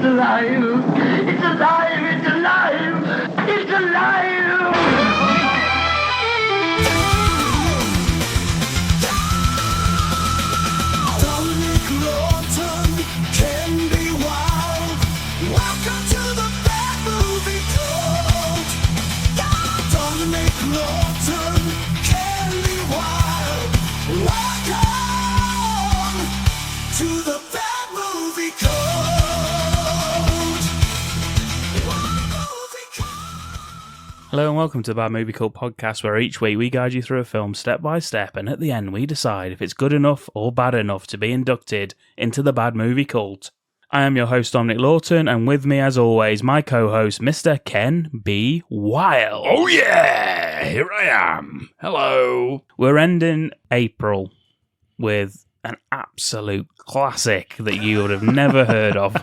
alive! It's alive! It's alive! It's alive! Dominic Lawton can be wild. Welcome to the bad movie cult. Dominic Lawton can be wild. Welcome to the bad movie cult. Hello and welcome to the Bad Movie Cult podcast, where each week we guide you through a film step by step, and at the end we decide if it's good enough or bad enough to be inducted into the Bad Movie Cult. I am your host Dominic Lawton, and with me as always my co-host Mr. Ken B. Wild. Oh yeah, here I am. Hello. We're ending April with an absolute classic that you would have never heard of.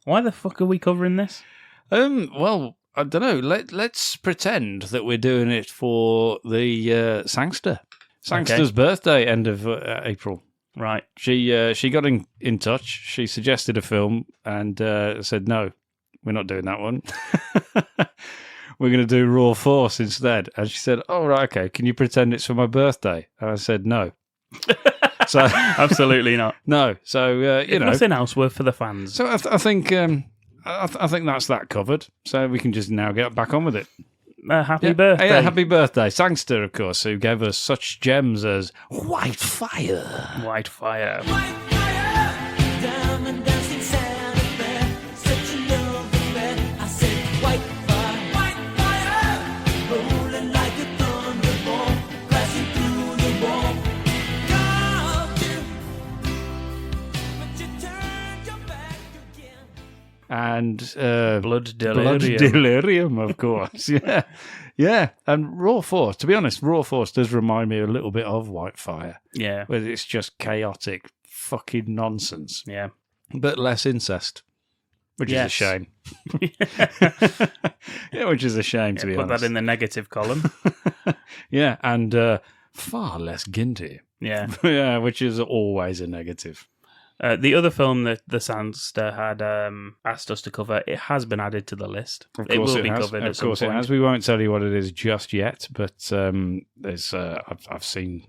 Why the fuck are we covering this? Well, I don't know. Let's pretend that we're doing it for the Sangster. Sangster's birthday, end of April. Right. She got in touch. She suggested a film and said, no, we're not doing that one. We're going to do Raw Force instead. And she said, oh, right, okay, can you pretend it's for my birthday? And I said, no. So Absolutely not. No. So, If nothing else, we're for the fans. So I think that's that covered. So we can just now get back on with it. Happy birthday. Yeah, happy birthday. Sangster, of course, who gave us such gems as White Fire. White Fire. And Blood Delirium. Blood Delirium, of course. Yeah. Yeah. And Raw Force, to be honest, Raw Force does remind me a little bit of White Fire. Yeah. Where it's just chaotic fucking nonsense. Yeah. But less incest. Which is a shame. Yeah, which is a shame, to be put honest. that in the negative column. Yeah, and far less Ginty. Yeah. Yeah, which is always a negative. The other film that the Sangster had asked us to cover, it has been added to the list. Of It course will be has. covered Of at some course it point. has. We won't tell you what it is just yet, but there's I've seen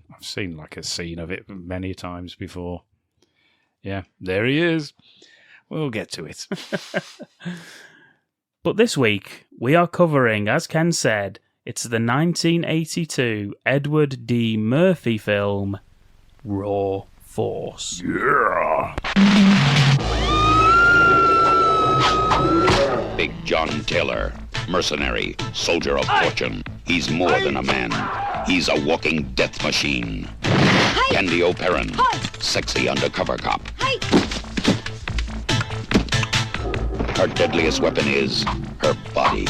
like a scene of it many times before. Yeah, there he is. We'll get to it. But this week, we are covering, as Ken said, it's the 1982 Edward D. Murphy film, Raw Force. Yeah. Big John Taylor, mercenary, soldier of fortune. He's more than a man. He's a walking death machine. Candy O'Perrin, sexy undercover cop. Her deadliest weapon is her body.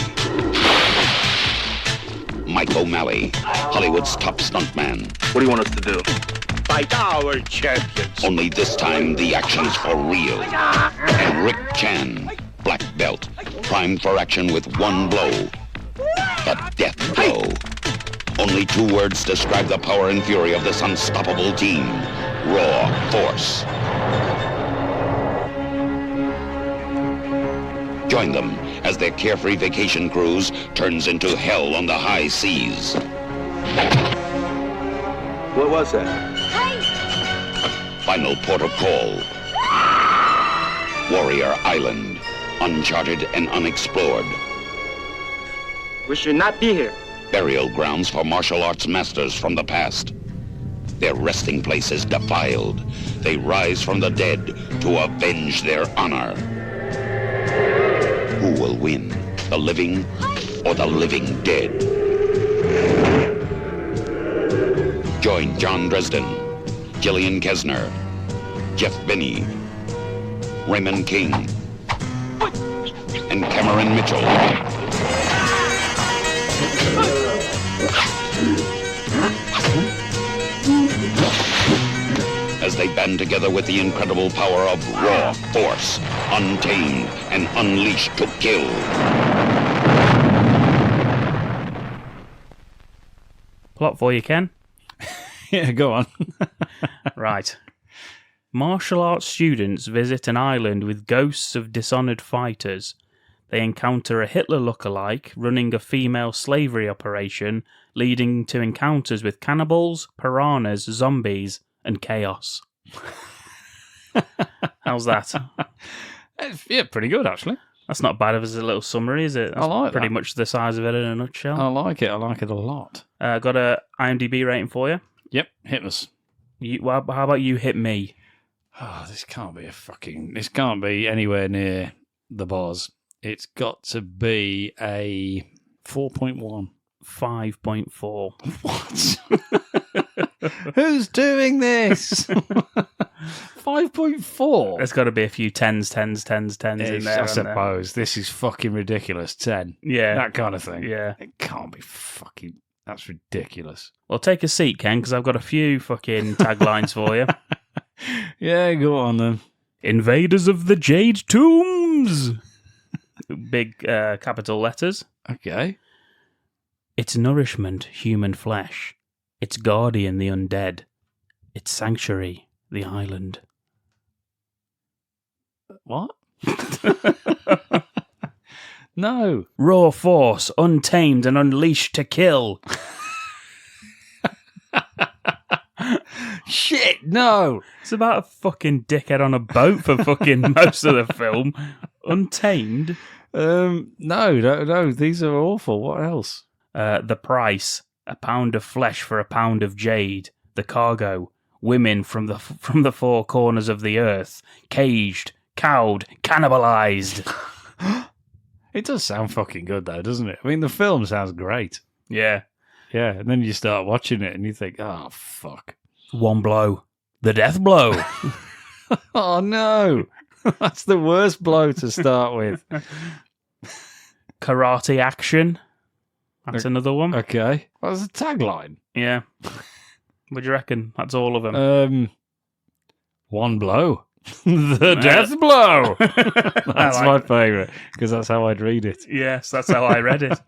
Mike O'Malley, Hollywood's top stuntman. What do you want us to do? Fight our champions. Only this time, the action's for real. And Rick Chan, black belt, primed for action with one blow. The death blow. Only 2 words describe the power and fury of this unstoppable team. Raw Force. Join them as their carefree vacation cruise turns into hell on the high seas. What was that? Final port of call. Warrior Island, uncharted and unexplored. We should not be here. Burial grounds for martial arts masters from the past. Their resting place is defiled. They rise from the dead to avenge their honor. Who will win, the living or the living dead? Join John Dresden, Gillian Kesner, Jeff Binney, Raymond King, and Cameron Mitchell. As they band together with the incredible power of Raw Force, untamed and unleashed to kill. Plot for you, Ken? Yeah, go on. Right. Martial arts students visit an island with ghosts of dishonored fighters. They encounter a Hitler lookalike running a female slavery operation, leading to encounters with cannibals, piranhas, zombies, and chaos. How's that? Yeah, pretty good, actually. That's not bad as a little summary, is it? That's I like pretty that. much the size of it in a nutshell. I like it. I like it a lot. Got a IMDb rating for you. Yep, hit us. How about you hit me? Oh, this can't be anywhere near the bars. It's got to be a 4.1. 5.4. What? Who's doing this? 5.4? There's got to be a few tens in there. I suppose. This is fucking ridiculous. 10. Yeah. That kind of thing. Yeah. It can't be fucking... That's ridiculous. Well, take a seat, Ken, because I've got a few fucking taglines for you. Yeah, go on then. Invaders of the Jade Tombs! Big capital letters. Okay. Its nourishment, human flesh. Its guardian, the undead. Its sanctuary, the island. What? No. Raw force, untamed and unleashed to kill. Shit, no. It's about a fucking dickhead on a boat for fucking most of the film. Untamed. No, these are awful. What else? The price, a pound of flesh for a pound of jade. The cargo, women from the four corners of the earth, caged, cowed, cannibalized. It does sound fucking good, though, doesn't it? I mean, the film sounds great. Yeah. Yeah, and then you start watching it and you think, oh, fuck. One blow. The death blow. Oh, no. That's the worst blow to start with. Karate action. That's another one. Okay. What was the tagline? Yeah. What do you reckon? That's all of them. One blow. The death blow. That's my favourite, because that's how I'd read it. Yes, that's how I read it.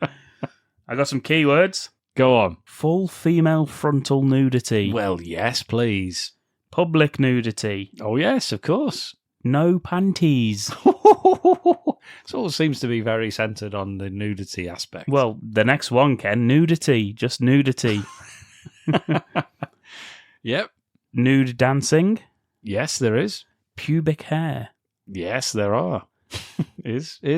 I got some keywords. Go on. Full female frontal nudity. Well, yes, please. Public nudity. Oh, yes, of course. No panties. It all seems to be very centred on the nudity aspect. Well, the next one, Ken, nudity. Just nudity. Yep. Nude dancing. Yes, there is. Pubic hair. Yes, there are. There is.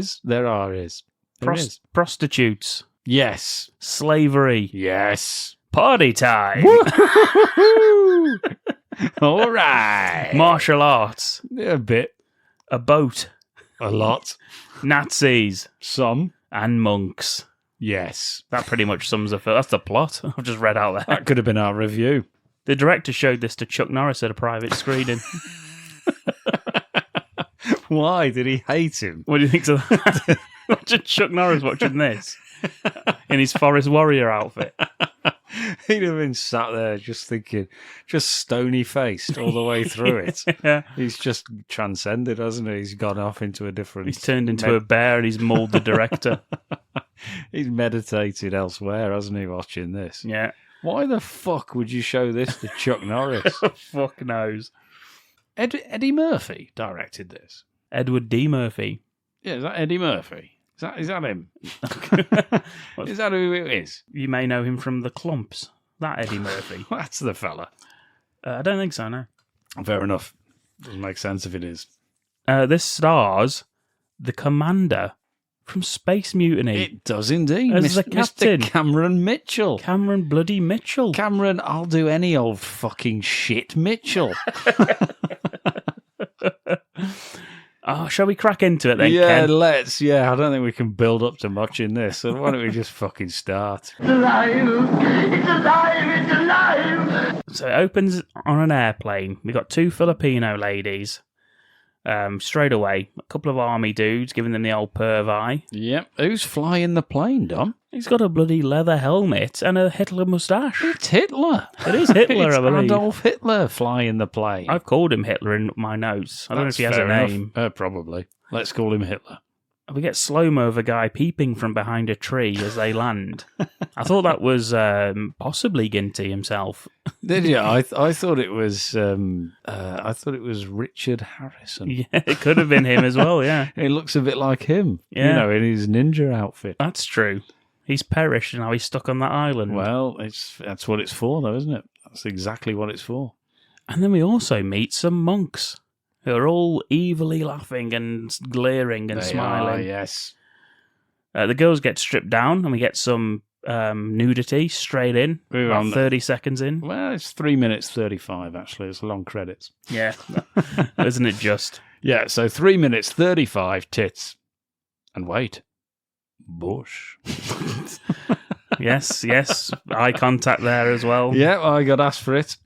Prostitutes. Yes. Slavery. Yes. Party time. All right. Martial arts. A bit. A boat. A lot. Nazis. Some. And monks. Yes. That pretty much sums up. That's the plot. I've just read out there. That could have been our review. The director showed this to Chuck Norris at a private screening. Why? Did he hate him? What do you think to that? Imagine Chuck Norris watching this in his Forest Warrior outfit. He'd have been sat there just thinking, just stony-faced all the way through it. Yeah. He's just transcended, hasn't he? He's gone off into a different... He's turned into a bear and he's mauled the director. He's meditated elsewhere, hasn't he, watching this? Yeah. Why the fuck would you show this to Chuck Norris? Fuck knows. Eddie Murphy directed this. Edward D. Murphy. Yeah, is that Eddie Murphy? Is that him? Is that who it is? You may know him from The Clumps. That Eddie Murphy. That's the fella. I don't think so, no. Fair enough. Doesn't make sense if it is. This stars the Commander from Space Mutiny. It does indeed. As the captain. Mr. Cameron Mitchell. Cameron bloody Mitchell. Cameron, I'll do any old fucking shit Mitchell. Oh, shall we crack into it then, Yeah, Ken? let's. Yeah, I don't think we can build up to much in this. So why don't we just fucking start? It's alive! It's alive! It's alive! So it opens on an airplane. We got two Filipino ladies. Straight away, a couple of army dudes giving them the old perv eye. Yep. Who's flying the plane, Dom? He's got a bloody leather helmet and a Hitler moustache. It's Hitler. It is Hitler, It's I believe. Adolf Hitler flying the plane. I've called him Hitler in my notes. I don't know if he has a fair enough. name. Probably. Let's call him Hitler. We get slow-mo of a guy peeping from behind a tree as they land. I thought that was possibly Ginty himself. Did you? I thought it was. I thought it was Richard Harrison. Yeah, it could have been him as well. Yeah, It looks a bit like him. Yeah. You know, in his ninja outfit. that's true. He's perished and now he's stuck on that island. Well, that's what it's for, though, isn't it? That's exactly what it's for. And then we also meet some monks who are all evilly laughing and glaring and smiling. Yes. The girls get stripped down and we get some nudity straight in, We're about on 30 seconds in. Well, it's 3 minutes 35, actually. It's long credits. Yeah, isn't it just? Yeah, so 3 minutes 35 tits. And wait. Bush. Yes, eye contact there as well. Yeah, well, I got asked for it.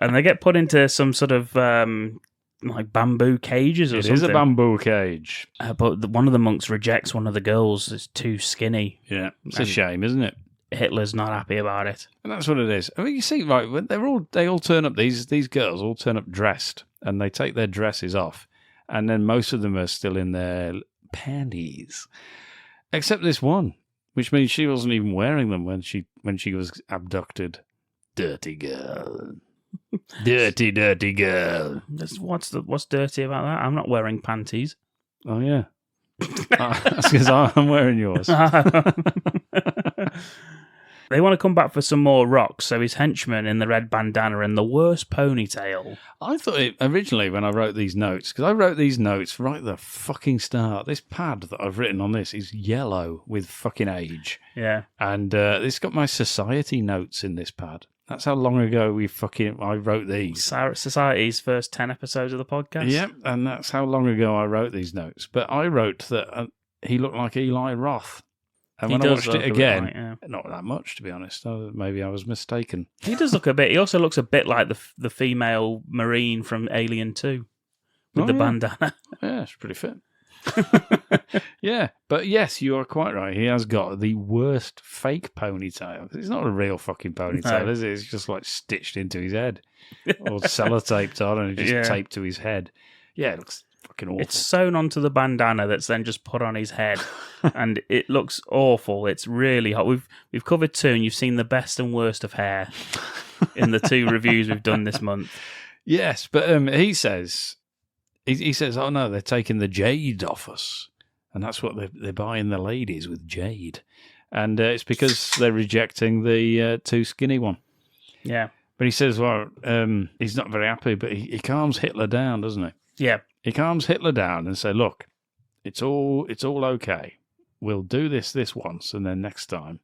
And they get put into some sort of like bamboo cages or It something. is a bamboo cage. But one of the monks rejects one of the girls. It's too skinny. Yeah, it's a And- shame, isn't it? Hitler's not happy about it. And that's what it is. I mean, you see, right? When they all turn up. These girls all turn up dressed, and they take their dresses off, and then most of them are still in their panties, except this one, which means she wasn't even wearing them when she was abducted. Dirty girl. Dirty girl. What's dirty about that? I'm not wearing panties. Oh yeah. That's because I'm wearing yours. They want to come back for some more rocks, so his henchman in the red bandana and the worst ponytail. I thought it originally when I wrote these notes, because I wrote these notes right at the fucking start. This pad that I've written on this is yellow with fucking age. Yeah. And it's got my society notes in this pad. That's how long ago I wrote these. Society's first 10 episodes of the podcast. Yep, and that's how long ago I wrote these notes. But I wrote that he looked like Eli Roth. And when I watched it again, not that much, to be honest. Maybe I was mistaken. He does look a bit. He also looks a bit like the female Marine from Alien 2 with the bandana. Yeah, it's pretty fit. Yeah, but yes, you are quite right. He has got the worst fake ponytail. It's not a real fucking ponytail, is it? It's just like stitched into his head or sellotaped on and just taped to his head. Yeah, it looks fucking awful. It's sewn onto the bandana that's then just put on his head, and it looks awful. It's really hot. We've covered 2, and you've seen the best and worst of hair in the 2 reviews we've done this month. Yes, but he says, oh no, they're taking the jade off us, and that's what they're buying the ladies with jade, and it's because they're rejecting the too skinny one. Yeah, but he says, well, he's not very happy, but he calms Hitler down, doesn't he? Yeah. He calms Hitler down and say, look, it's all okay. We'll do this once, and then next time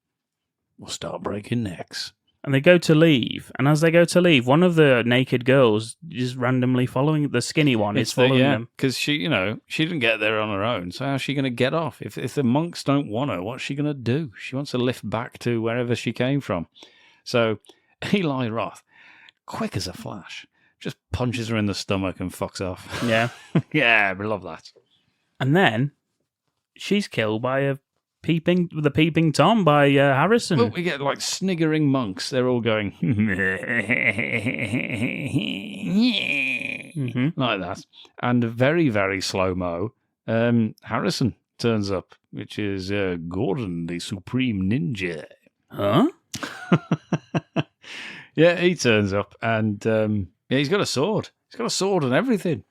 we'll start breaking necks. And they go to leave, and as they go to leave, one of the naked girls just randomly following the skinny one is following them. Because she didn't get there on her own, so how's she going to get off? If the monks don't want her, what's she going to do? She wants to lift back to wherever she came from. So Eli Roth, quick as a flash, just punches her in the stomach and fucks off. Yeah. Yeah, we love that. And then she's killed by the peeping Tom by Harrison. Well, we get like sniggering monks. They're all going like that. And very, very slow-mo, Harrison turns up, which is Gordon, the Supreme Ninja. Huh? Yeah, he turns up, and he's got a sword. He's got a sword and everything.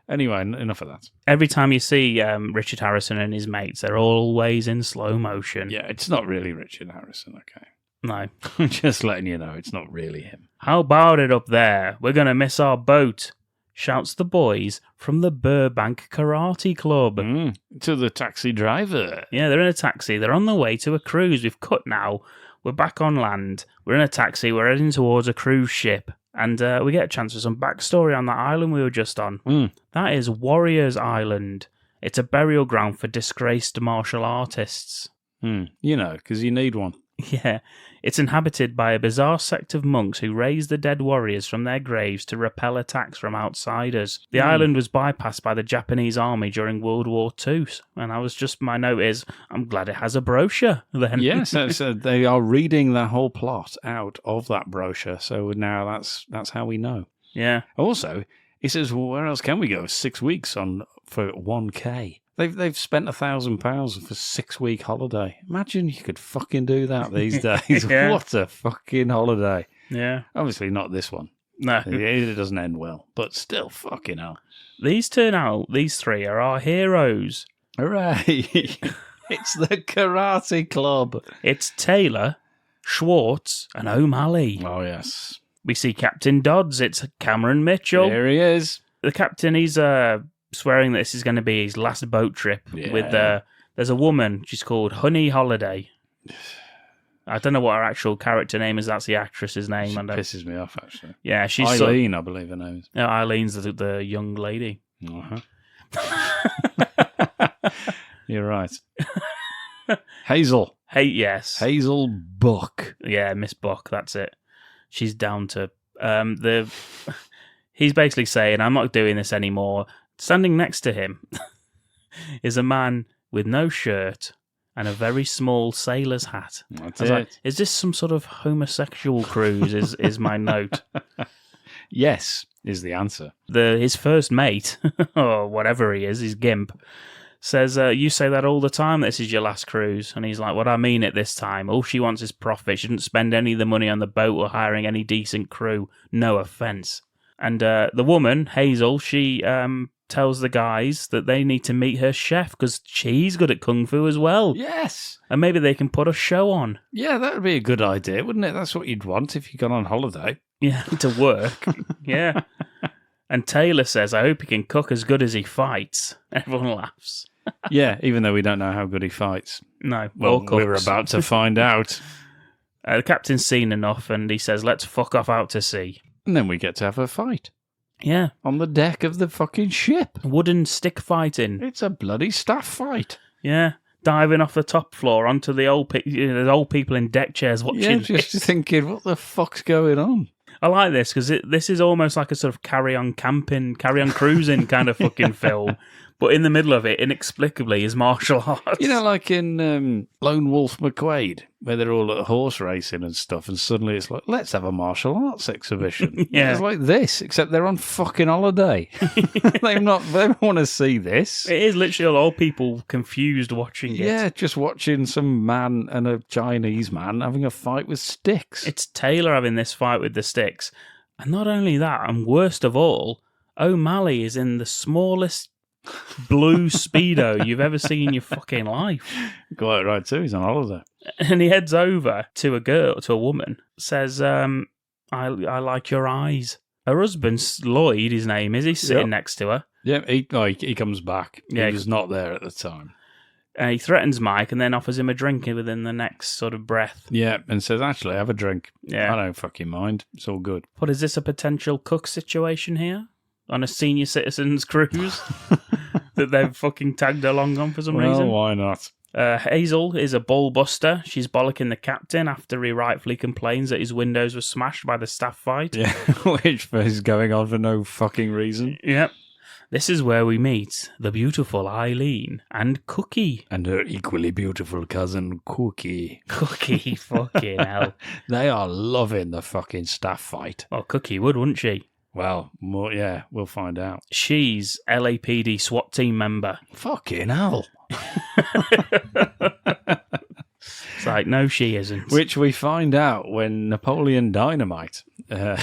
Anyway, enough of that. Every time you see Richard Harrison and his mates, they're always in slow motion. Yeah, it's not really Richard Harrison, okay? No. Just letting you know, it's not really him. How about it up there? We're going to miss our boat, shouts the boys from the Burbank Karate Club. To the taxi driver. Yeah, they're in a taxi. They're on the way to a cruise. We've cut now. We're back on land. We're in a taxi. We're heading towards a cruise ship. And we get a chance for some backstory on that island we were just on. That is Warriors Island. It's a burial ground for disgraced martial artists. You know, because you need one. Yeah. It's inhabited by a bizarre sect of monks who raise the dead warriors from their graves to repel attacks from outsiders. The island was bypassed by the Japanese army during World War II. And my note is, I'm glad it has a brochure then. Yes, so they are reading the whole plot out of that brochure. So now that's how we know. Yeah. Also, He says, well, where else can we go? 6 weeks for 1K. They've spent £1,000 for 6-week holiday. Imagine you could fucking do that these days. Yeah. What a fucking holiday. Yeah. Obviously not this one. No. It doesn't end well, but still, fucking hell. These three are our heroes. Hooray! It's the Karate Club. It's Taylor, Schwartz, and O'Malley. Oh, yes. We see Captain Dodds. It's Cameron Mitchell. There he is. The captain, he's swearing that this is going to be his last boat trip. Yeah. With there's a woman. She's called Honey Holiday. I don't know what her actual character name is. That's the actress's name. She and pisses me off, actually. yeah, she's Eileen, I believe her name is. No, Eileen's the young lady. Uh-huh. You're right. Hazel. Yes. Hazel Buck. Yeah, Miss Buck. That's it. She's down to He's basically saying, "I'm not doing this anymore." Standing next to him is a man with no shirt and a very small sailor's hat. That's I was it. like, is this some sort of homosexual cruise? Is my note. Yes, is the answer. His first mate, or whatever he is, his gimp, says, "You say that all the time, this is your last cruise." And he's like, "What I mean it this time. All she wants is profit. She didn't spend any of the money on the boat or hiring any decent crew. No offence." And the woman, Hazel, she tells the guys that they need to meet her chef because she's good at kung fu as well. Yes. And maybe they can put a show on. Yeah, that would be a good idea, wouldn't it? That's what you'd want if you'd gone on holiday. Yeah, to work. Yeah. And Taylor says, "I hope he can cook as good as he fights." Everyone laughs. Yeah, even though we don't know how good he fights. No, Well, all cooks. we're about to find out. The captain's seen enough and he says, "Let's fuck off out to sea." And then we get to have a fight Yeah. on the deck of the fucking ship. Wooden stick fighting. It's a bloody staff fight. Yeah. Diving off the top floor onto the old people in deck chairs watching. Yeah, just this. thinking, what the fuck's going on? I like this because this is almost like a sort of carry-on cruising kind of fucking film. But in the middle of it, inexplicably, is martial arts. You know, like in Lone Wolf McQuaid, where they're all at horse racing and stuff, and suddenly it's like, let's have a martial arts exhibition. Yeah. It's like this, except they're on fucking holiday. They don't want to see this. It is literally all people confused watching it. Yeah, just watching some man and a Chinese man having a fight with sticks. It's Taylor having this fight with the sticks. And not only that, and worst of all, O'Malley is in the smallest blue Speedo you've ever seen in your fucking life. Quite right too, he's on holiday. And he heads over to a woman, says, I like your eyes. Her husband's Lloyd, his name is, he's sitting next to her. Yeah, he comes back. Yeah. He was not there at the time. He threatens Mike and then offers him a drink within the next sort of breath. Yeah, and says, actually, have a drink. Yeah. I don't fucking mind. It's all good. What, is this a potential cook situation here? On a senior citizens cruise that they've fucking tagged along on for some reason? Why not? Hazel is a ball buster. She's bollocking the captain after he rightfully complains that his windows were smashed by the staff fight. Yeah, which is going on for no fucking reason. Yep. This is where we meet the beautiful Eileen and Cookie. And her equally beautiful cousin, Cookie. Cookie, fucking hell. They are loving the fucking staff fight. Well, Cookie would, wouldn't she? Well, more, yeah, we'll find out. She's LAPD SWAT team member. Fucking hell. It's like, no, she isn't. Which we find out when Napoleon Dynamite of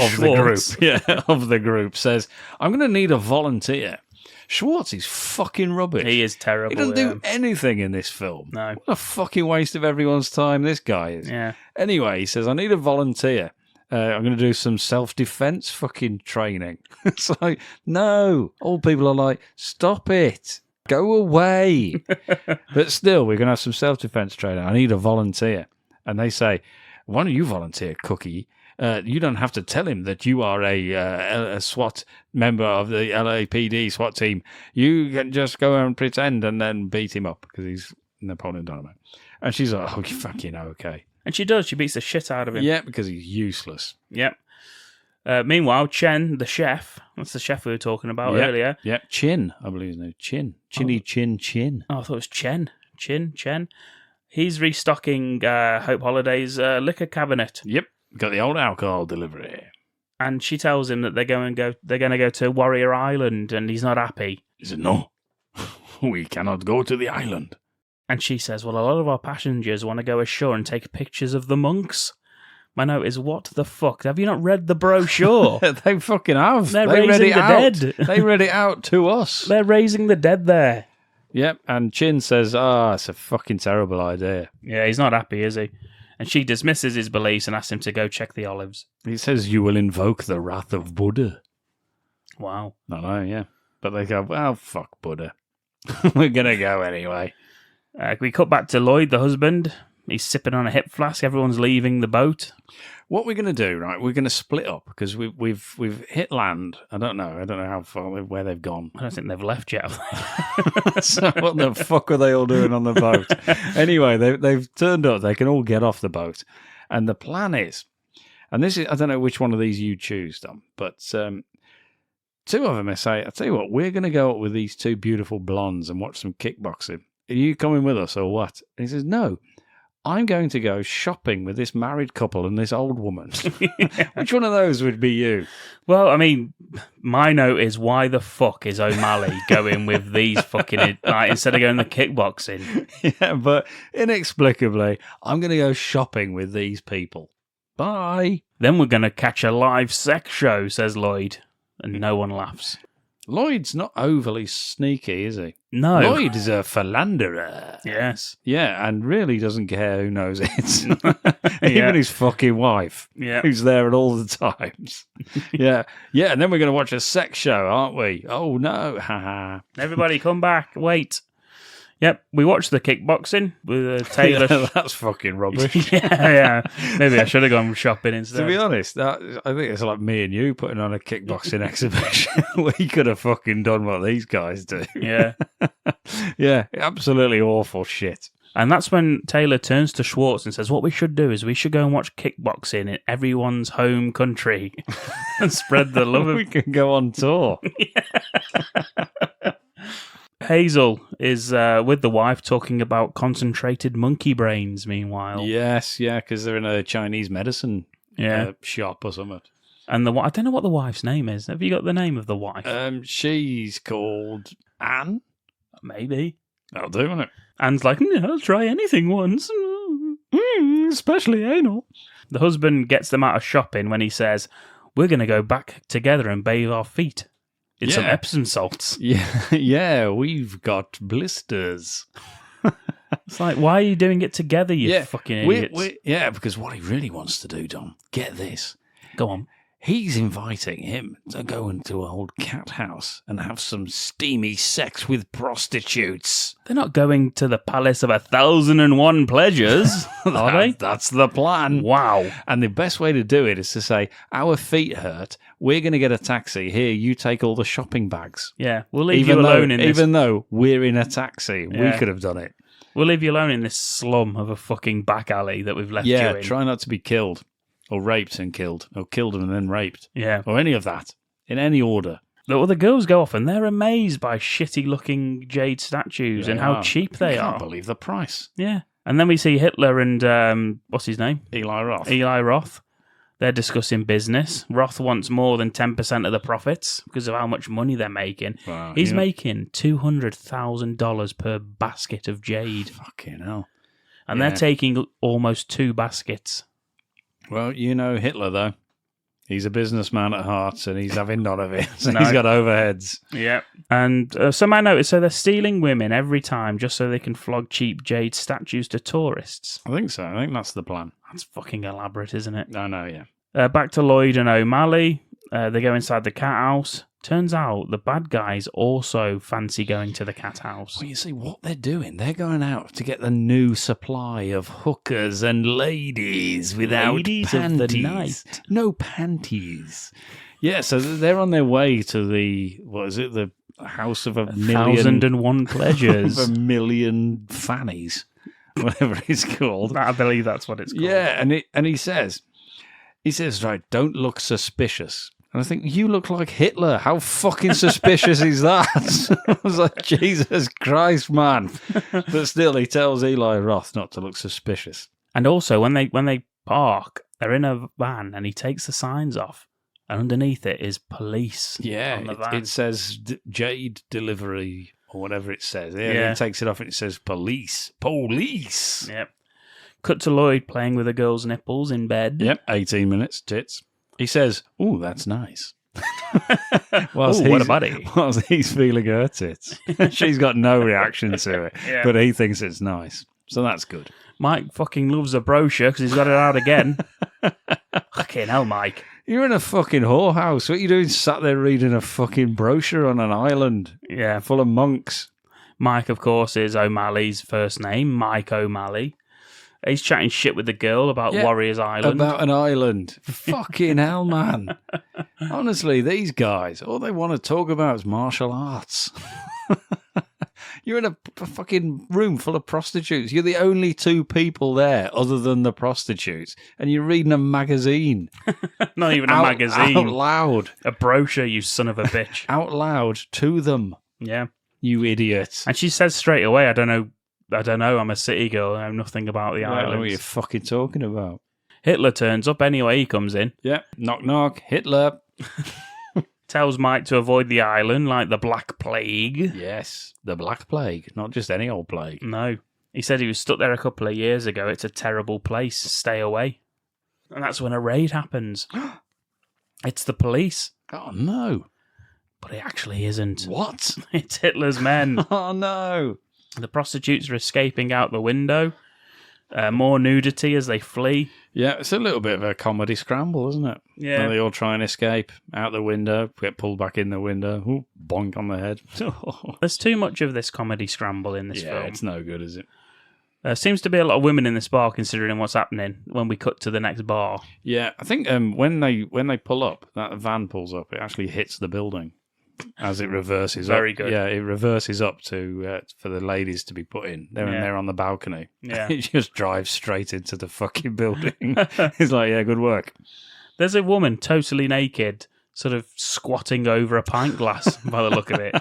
Schwartz. the group says, "I'm going to need a volunteer." Schwartz is fucking rubbish. He is terrible. He doesn't do anything in this film. No. What a fucking waste of everyone's time this guy is. Yeah. Anyway, he says, "I need a volunteer. I'm going to do some self-defense fucking training." It's like, no. All people are like, stop it. Go away. But still, we're going to have some self-defense training. I need a volunteer. And they say, "Why don't you volunteer, Cookie? You don't have to tell him that you are a SWAT member of the LAPD SWAT team. You can just go and pretend and then beat him up because he's Napoleon Dynamite." And she's like, "Oh, you fucking okay." And she does. She beats the shit out of him. Yeah, because he's useless. Yep. Meanwhile, Chen, the chef, that's the chef we were talking about earlier. Yeah, Chin, I believe his name. Chin. Chinny Chin. Oh, I thought it was Chen. Chen. He's restocking Hope Holiday's liquor cabinet. Yep, got the old alcohol delivery. And she tells him that they're going to go to Warrior Island, and he's not happy. He said, no, we cannot go to the island. And she says, well, a lot of our passengers want to go ashore and take pictures of the monks. My note is, what the fuck? Have you not read the brochure? They fucking have. They're They read raising it the out. dead. They read it out to us. They're raising the dead there. Yep, and Chin says, it's a fucking terrible idea. Yeah, he's not happy, is he? And she dismisses his beliefs and asks him to go check the olives. He says, you will invoke the wrath of Buddha. Wow. I know, yeah. But they go, well, fuck Buddha. We're going to go anyway. We cut back to Lloyd, the husband. He's sipping on a hip flask. Everyone's leaving the boat. What we're going to do, right? We're going to split up because we've hit land. I don't know how far where they've gone. I don't think they've left yet. So what the fuck were they all doing on the boat? Anyway, they've turned up. They can all get off the boat, and the plan is, and this is, I don't know which one of these you choose, Dom, but two of them say, I tell you what, we're going to go up with these two beautiful blondes and watch some kickboxing. Are you coming with us or what? And he says, no. I'm going to go shopping with this married couple and this old woman. Which one of those would be you? Well, I mean, my note is, why the fuck is O'Malley going with these fucking... instead of going to kickboxing? Yeah, but inexplicably, I'm going to go shopping with these people. Bye. Then we're going to catch a live sex show, says Lloyd. And no one laughs. Lloyd's not overly sneaky, is he? No. Lloyd is a philanderer. Yes. Yeah, and really doesn't care who knows it. Even his fucking wife, who's there at all the times. Yeah, and then we're going to watch a sex show, aren't we? Oh, no. Haha. Everybody come back. Wait. Yep, we watched the kickboxing with Taylor. Yeah, that's fucking rubbish. yeah. Maybe I should have gone shopping instead. To be honest, I think it's like me and you putting on a kickboxing exhibition. We could have fucking done what these guys do. Yeah. Yeah, absolutely awful shit. And that's when Taylor turns to Schwartz and says, what we should do is we should go and watch kickboxing in everyone's home country and spread the love of... We can go on tour. Hazel is with the wife talking about concentrated monkey brains, meanwhile. Yes, yeah, because they're in a Chinese medicine shop or something. And I don't know what the wife's name is. Have you got the name of the wife? She's called Anne. Maybe. That'll do, won't it? Anne's like, I'll try anything once. Especially anal. The husband gets them out of shopping when he says, we're going to go back together and bathe our feet. It's some Epsom salts. Yeah, we've got blisters. It's like, why are you doing it together, you fucking idiots? Because what he really wants to do, Dom, get this. Go on. He's inviting him to go into an old cat house and have some steamy sex with prostitutes. They're not going to the Palace of 1,001 Pleasures, are they? That's the plan. Wow. And the best way to do it is to say, our feet hurt, we're going to get a taxi. Here, you take all the shopping bags. Yeah, we'll leave you alone in this. Even though we're in a taxi, we could have done it. We'll leave you alone in this slum of a fucking back alley that we've left you in. Yeah, try not to be killed. Or raped and killed. Or killed and then raped. Yeah. Or any of that. In any order. The girls go off and they're amazed by shitty-looking jade statues and how cheap they are. I can't believe the price. Yeah. And then we see Hitler and, what's his name? Eli Roth. Eli Roth. They're discussing business. Roth wants more than 10% of the profits because of how much money they're making. Wow, He's making $200,000 per basket of jade. Fucking hell. And they're taking almost 2 baskets. Well, you know Hitler, though. He's a businessman at heart, and he's having none of it. So he's got overheads. Yeah. And some I noticed, so they're stealing women every time just so they can flog cheap jade statues to tourists. I think so. I think that's the plan. That's fucking elaborate, isn't it? I know, yeah. Back to Lloyd and O'Malley. They go inside the cat house. Turns out the bad guys also fancy going to the cat house. Well, you see, what they're doing, they're going out to get the new supply of hookers and ladies without ladies panties. Of the night. No panties. Yeah, so they're on their way to the, the house of 1,001 pleasures. Of 1,000,000 fannies, whatever it's called. I believe that's what it's called. Yeah, and he says, right, don't look suspicious. And I think, you look like Hitler. How fucking suspicious is that? I was like, Jesus Christ, man. But still, he tells Eli Roth not to look suspicious. And also, when they park, they're in a van and he takes the signs off. and underneath it is police. Yeah, on the van. it says Jade Delivery or whatever it says. Yeah. It takes it off and it says police. Police. Yep. Cut to Lloyd playing with a girl's nipples in bed. Yep, 18 minutes, tits. He says, "Ooh, that's nice." Ooh, what a buddy. Whilst he's feeling her tits. She's got no reaction to it, Yeah. but he thinks it's nice. So that's good. Mike fucking loves a brochure because he's got it out again. Fucking hell, Mike. You're in a fucking whorehouse. What are you doing sat there reading a fucking brochure on an island Yeah. full of monks? Mike, of course, is O'Malley's first name, Mike O'Malley. He's chatting shit with the girl about Yeah, Warriors Island. About an island. Fucking hell, man. Honestly, these guys, all they want to talk about is martial arts. You're in a fucking room full of prostitutes. You're the only two people there other than the prostitutes. And you're reading a magazine. Not even a magazine. Out loud. A brochure, you son of a bitch. Out loud to them. Yeah. You idiot. And she says straight away, I don't know, I'm a city girl, I know nothing about the I don't know what islands. you're fucking talking about. Hitler turns up anyway, he comes in. Yeah. Knock, knock. Hitler. Tells Mike to avoid the island like the Black Plague. Yes. The Black Plague. Not just any old plague. No. He said he was stuck there a couple of years ago. It's a terrible place. Stay away. And that's when a raid happens. It's the police. Oh, no. But it actually isn't. What? It's Hitler's men. Oh, no. The prostitutes are escaping out the window. More nudity as they flee. Yeah, it's a little bit of a comedy scramble, isn't it? Yeah. Where they all try and escape out the window, get pulled back in the window, ooh, bonk on the head. There's too much of this comedy scramble in this Yeah, film. it's no good, is it? There seems to be a lot of women in this bar considering what's happening when we cut to the next bar. Yeah, I think when they pull up, that van pulls up, it actually hits the building as it reverses up. Very good. Yeah, it reverses up to for the ladies to be put in. They're in there on the balcony. Yeah. It just drives straight into the fucking building. It's like, yeah, good work. There's a woman totally naked, sort of squatting over a pint glass by the look of it.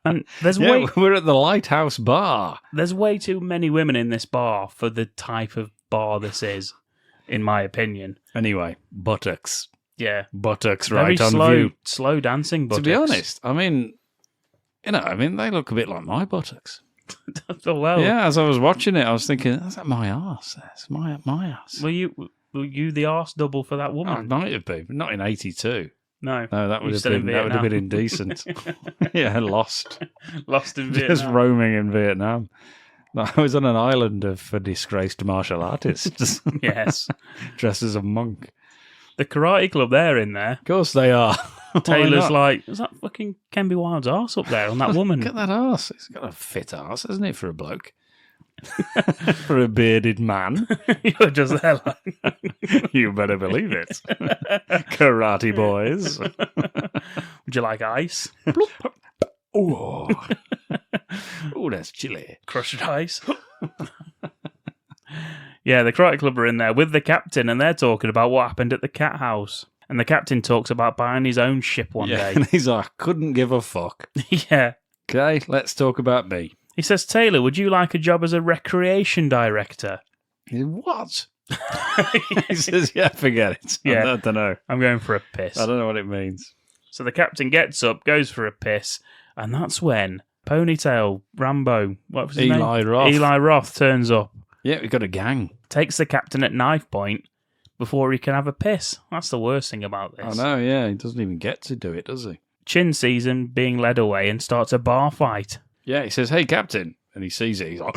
And there's We're at the Lighthouse Bar. there's way too many women in this bar for the type of bar this is, in my opinion. Anyway, buttocks. Yeah. Buttocks Very right on slow, view. slow dancing buttocks. To be honest, I mean, they look a bit like my buttocks. Oh, well. Yeah, as I was watching it, I was thinking, is that my arse? That's my arse. Were you the arse double for that Oh, it woman? might have been, but not in 82. No. No, that You would have still in been Vietnam. indecent. Yeah, lost. Lost in Vietnam. Just roaming in Vietnam. No, I was on an island for disgraced martial artists. Yes. Dressed as a monk. The karate club, they're in there. Of course they are. Why Taylor's not? like, is that fucking Kenby Wilde's arse up there on that woman? Look at that arse. It's got a fit arse, hasn't it, for a bloke? For a bearded man. You're just there like, You better believe it. Karate boys. would you like ice? Oh, that's chilly. Crushed ice? Yeah, the karate club are in there with the captain and they're talking about what happened at the cat house. And the captain talks about buying his own ship one Yeah, day. and he's like, I couldn't give a fuck. Yeah. Okay, let's talk about me. He says, Taylor, would you like a job as a recreation director? He said, what? He says, yeah, forget it. Yeah. I don't know. I'm going for a piss. I don't know what it means. So the captain gets up, goes for a piss, and that's when Ponytail, Rambo, what was his name? Eli Roth. Eli Roth turns up, Yeah, we've got a gang. takes the captain at knife point before he can have a piss. That's the worst thing about this. I know, yeah. He doesn't even get to do it, does he? Chin sees him being led away and starts a bar fight. Yeah, he says, hey, Captain. And he sees it. He's like,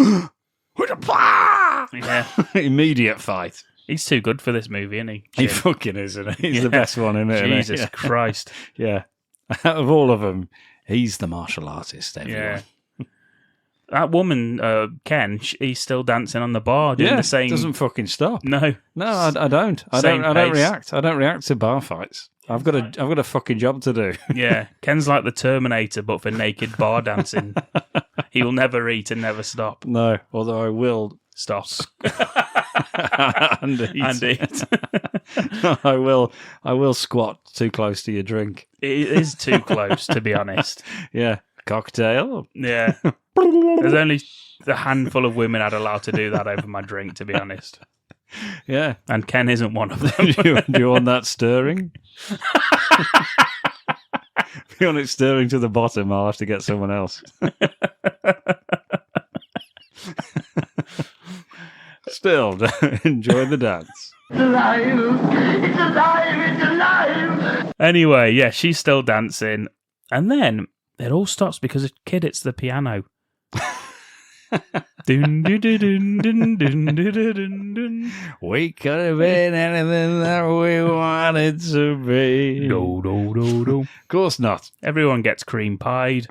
Yeah, immediate fight. he's too good for this movie, isn't he? He Chin? fucking is, isn't he? He's Yeah. the best one in it. Jesus Isn't Christ. he? Yeah. Out of all of them, he's the martial artist, everyone. Yeah. That woman, Ken, he's still dancing on the bar doing the same. doesn't fucking stop. No. No, I don't. I Same don't pace. react. I don't react to bar fights. I've got a fucking job to do. Yeah, Ken's like the Terminator, but for naked bar dancing. He will never eat and never stop. No, although I will Stop. and eat. And eat. I will squat too close to your drink. It is too close, to be honest. Yeah. Cocktail. Yeah. There's only a handful of women I'd allow to do that over my drink, to be honest. Yeah. And Ken isn't one of them. Do you want that stirring? If you want it stirring to the bottom, I'll have to get someone else. Still, enjoy the dance. It's alive! It's alive! It's alive! Anyway, yeah, she's still dancing. And then it all stops because a kid hits the piano. Dun, dun, dun, dun, dun, dun, dun, dun, dun. We could have been anything that we wanted to be. Do, do, do, do. Of course not. Everyone gets cream pied.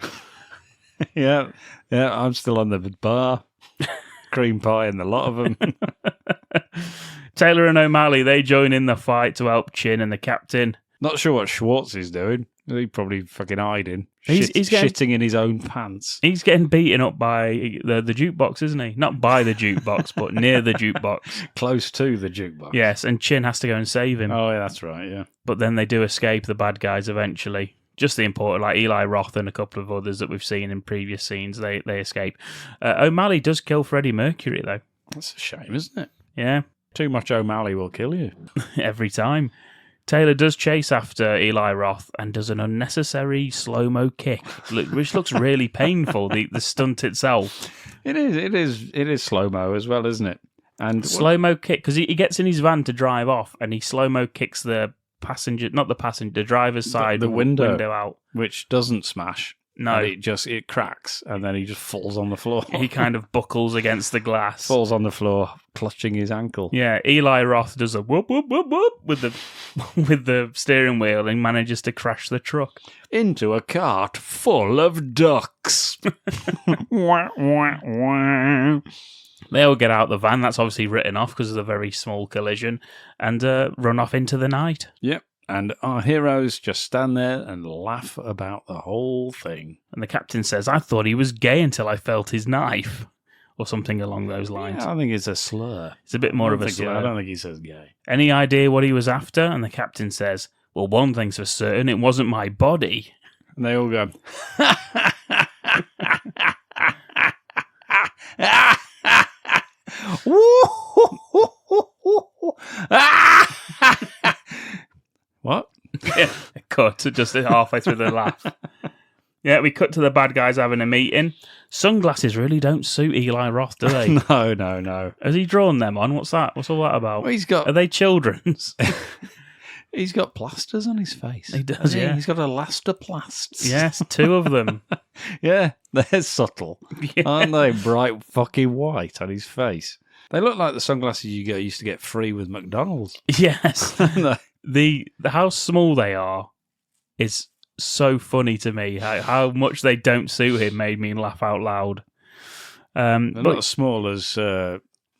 Yeah, I'm still on the bar. Cream pie and the lot of them. Taylor and O'Malley, they join in the fight to help Chin and the captain. Not sure what Schwartz is doing. He's probably fucking hiding. He's getting- shitting in his own pants. He's getting beaten up by the jukebox, isn't he? Not by the jukebox, but near the jukebox. Close to the jukebox. Yes, and Chin has to go and save him. Oh, yeah, that's right, yeah. But then they do escape, the bad guys, eventually. Just the important, like Eli Roth and a couple of others that we've seen in previous scenes, they escape. O'Malley does kill Freddie Mercury, though. That's a shame, isn't it? Yeah, Too much O'Malley will kill you. every time. Taylor does chase after Eli Roth and does an unnecessary slow-mo kick, which looks really painful, the stunt itself. It is slow-mo as well, isn't it? And Slow-mo kick, because he gets in his van to drive off and he slow-mo kicks the passenger, not the passenger, the driver's side, the window out. which doesn't smash. No. And it cracks, and then he just falls on the floor. He kind of buckles against the glass. Falls on the floor, clutching his ankle. Yeah, Eli Roth does a whoop, whoop, whoop, whoop with the steering wheel and manages to crash the truck. Into a cart full of ducks. Wah, wah, wah. They all get out the van. That's obviously written off because of the very small collision, and run off into the night. Yep. And our heroes just stand there and laugh about the whole thing. And the captain says, "I thought he was gay until I felt his knife," or something along those lines. Yeah, I think it's a slur. It's a bit more of a I slur. don't think he says gay. Any idea what he was after? And the captain says, "Well, one thing's for certain, it wasn't my body." And they all go, what? Yeah, cut just halfway through the laugh. Yeah, we cut to the bad guys having a meeting. Sunglasses really don't suit Eli Roth, do they? No. Has he drawn them on? What's that? What's all that about? Well, Are they children's? he's got plasters on his face. He does, hasn't yeah. He's got elastoplasts. Yes, 2 of them. Yeah, they're subtle. Yeah. Aren't they? Bright fucking white on his face. They look like the sunglasses you used to get free with McDonald's. Yes. No. The how small they are is so funny to me. How much they don't suit him made me laugh out loud. They're not as small as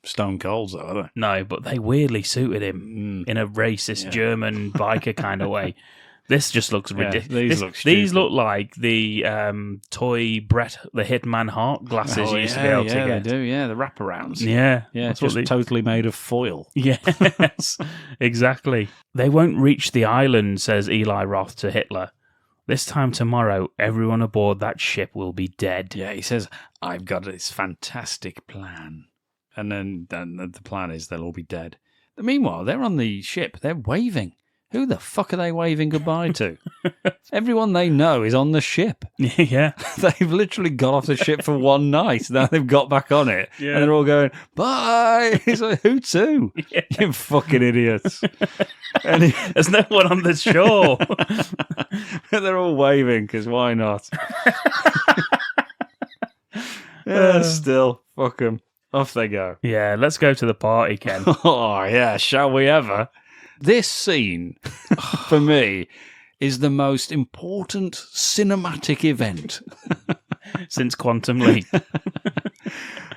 Stone Cold's, though, are they? No, but they weirdly suited him in a racist German biker kind of way. This just looks ridiculous. These look like the toy Bret the Hitman Hart glasses you used to be able to get. They do, yeah, the wraparounds. Yeah, It's just totally made of foil. Yes, exactly. They won't reach the island, says Eli Roth to Hitler. This time tomorrow, everyone aboard that ship will be dead. Yeah, he says, I've got this fantastic plan. And then the plan is they'll all be dead. Meanwhile, they're on the ship. They're waving. Who the fuck are they waving goodbye to? Everyone they know is on the ship. Yeah. They've literally got off the ship for one night. Now they've got back on it. Yeah. And they're all going, bye. It's like, who to? Yeah. You fucking idiots. There's no one on the shore. They're all waving, because why not? Still, fuck them. Off they go. Yeah, let's go to the party, Ken. Oh, yeah, shall we ever? This scene, for me, is the most important cinematic event. Since Quantum Leap.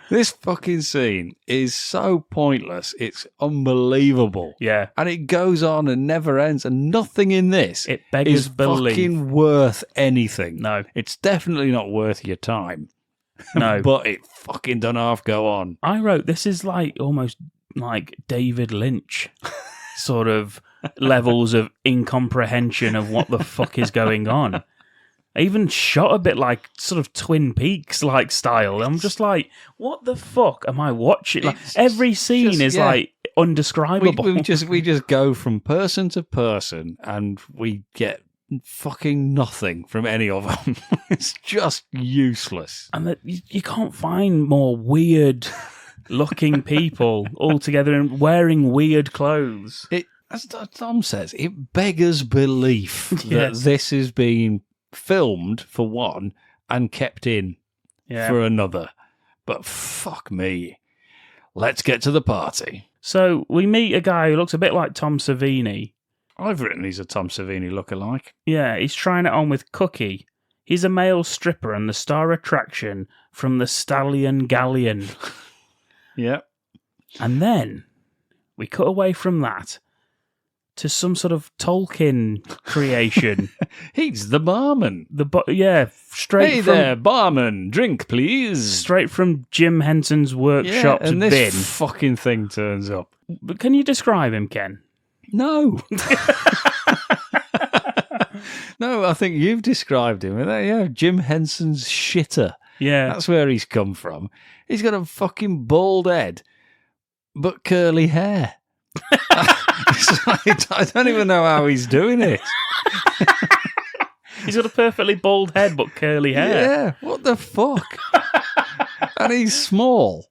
This fucking scene is so pointless. It's unbelievable. Yeah. And it goes on and never ends, and nothing in this It beggars is belief. fucking worth anything. No. It's definitely not worth your time. No. But it fucking don't half go on. I wrote, this is like almost like David Lynch sort of levels of incomprehension of what the fuck is going on. I even shot a bit like sort of Twin Peaks like style. I'm just like, what the fuck am I watching? Like, every scene is like undescribable. We just go from person to person, and we get fucking nothing from any of them. It's just useless. And that you can't find more weird looking people all together and wearing weird clothes. As Tom says, it beggars belief that this is being filmed for one and kept in for another. But fuck me. Let's get to the party. So we meet a guy who looks a bit like Tom Savini. I've written he's a Tom Savini lookalike. Yeah, he's trying it on with Cookie. He's a male stripper and the star attraction from the Stallion Galleon. Yep. And then we cut away from that to some sort of Tolkien creation. He's the barman. Straight Hey from... there, barman, drink please. Straight from Jim Henson's workshop and to this bin. fucking thing turns up. But can you describe him, Ken? No. No, I think you've described him. Yeah, Jim Henson's shitter. Yeah. That's where he's come from. He's got a fucking bald head, but curly hair. I don't even know how he's doing it. He's got a perfectly bald head, but curly hair. Yeah, what the fuck? And he's small.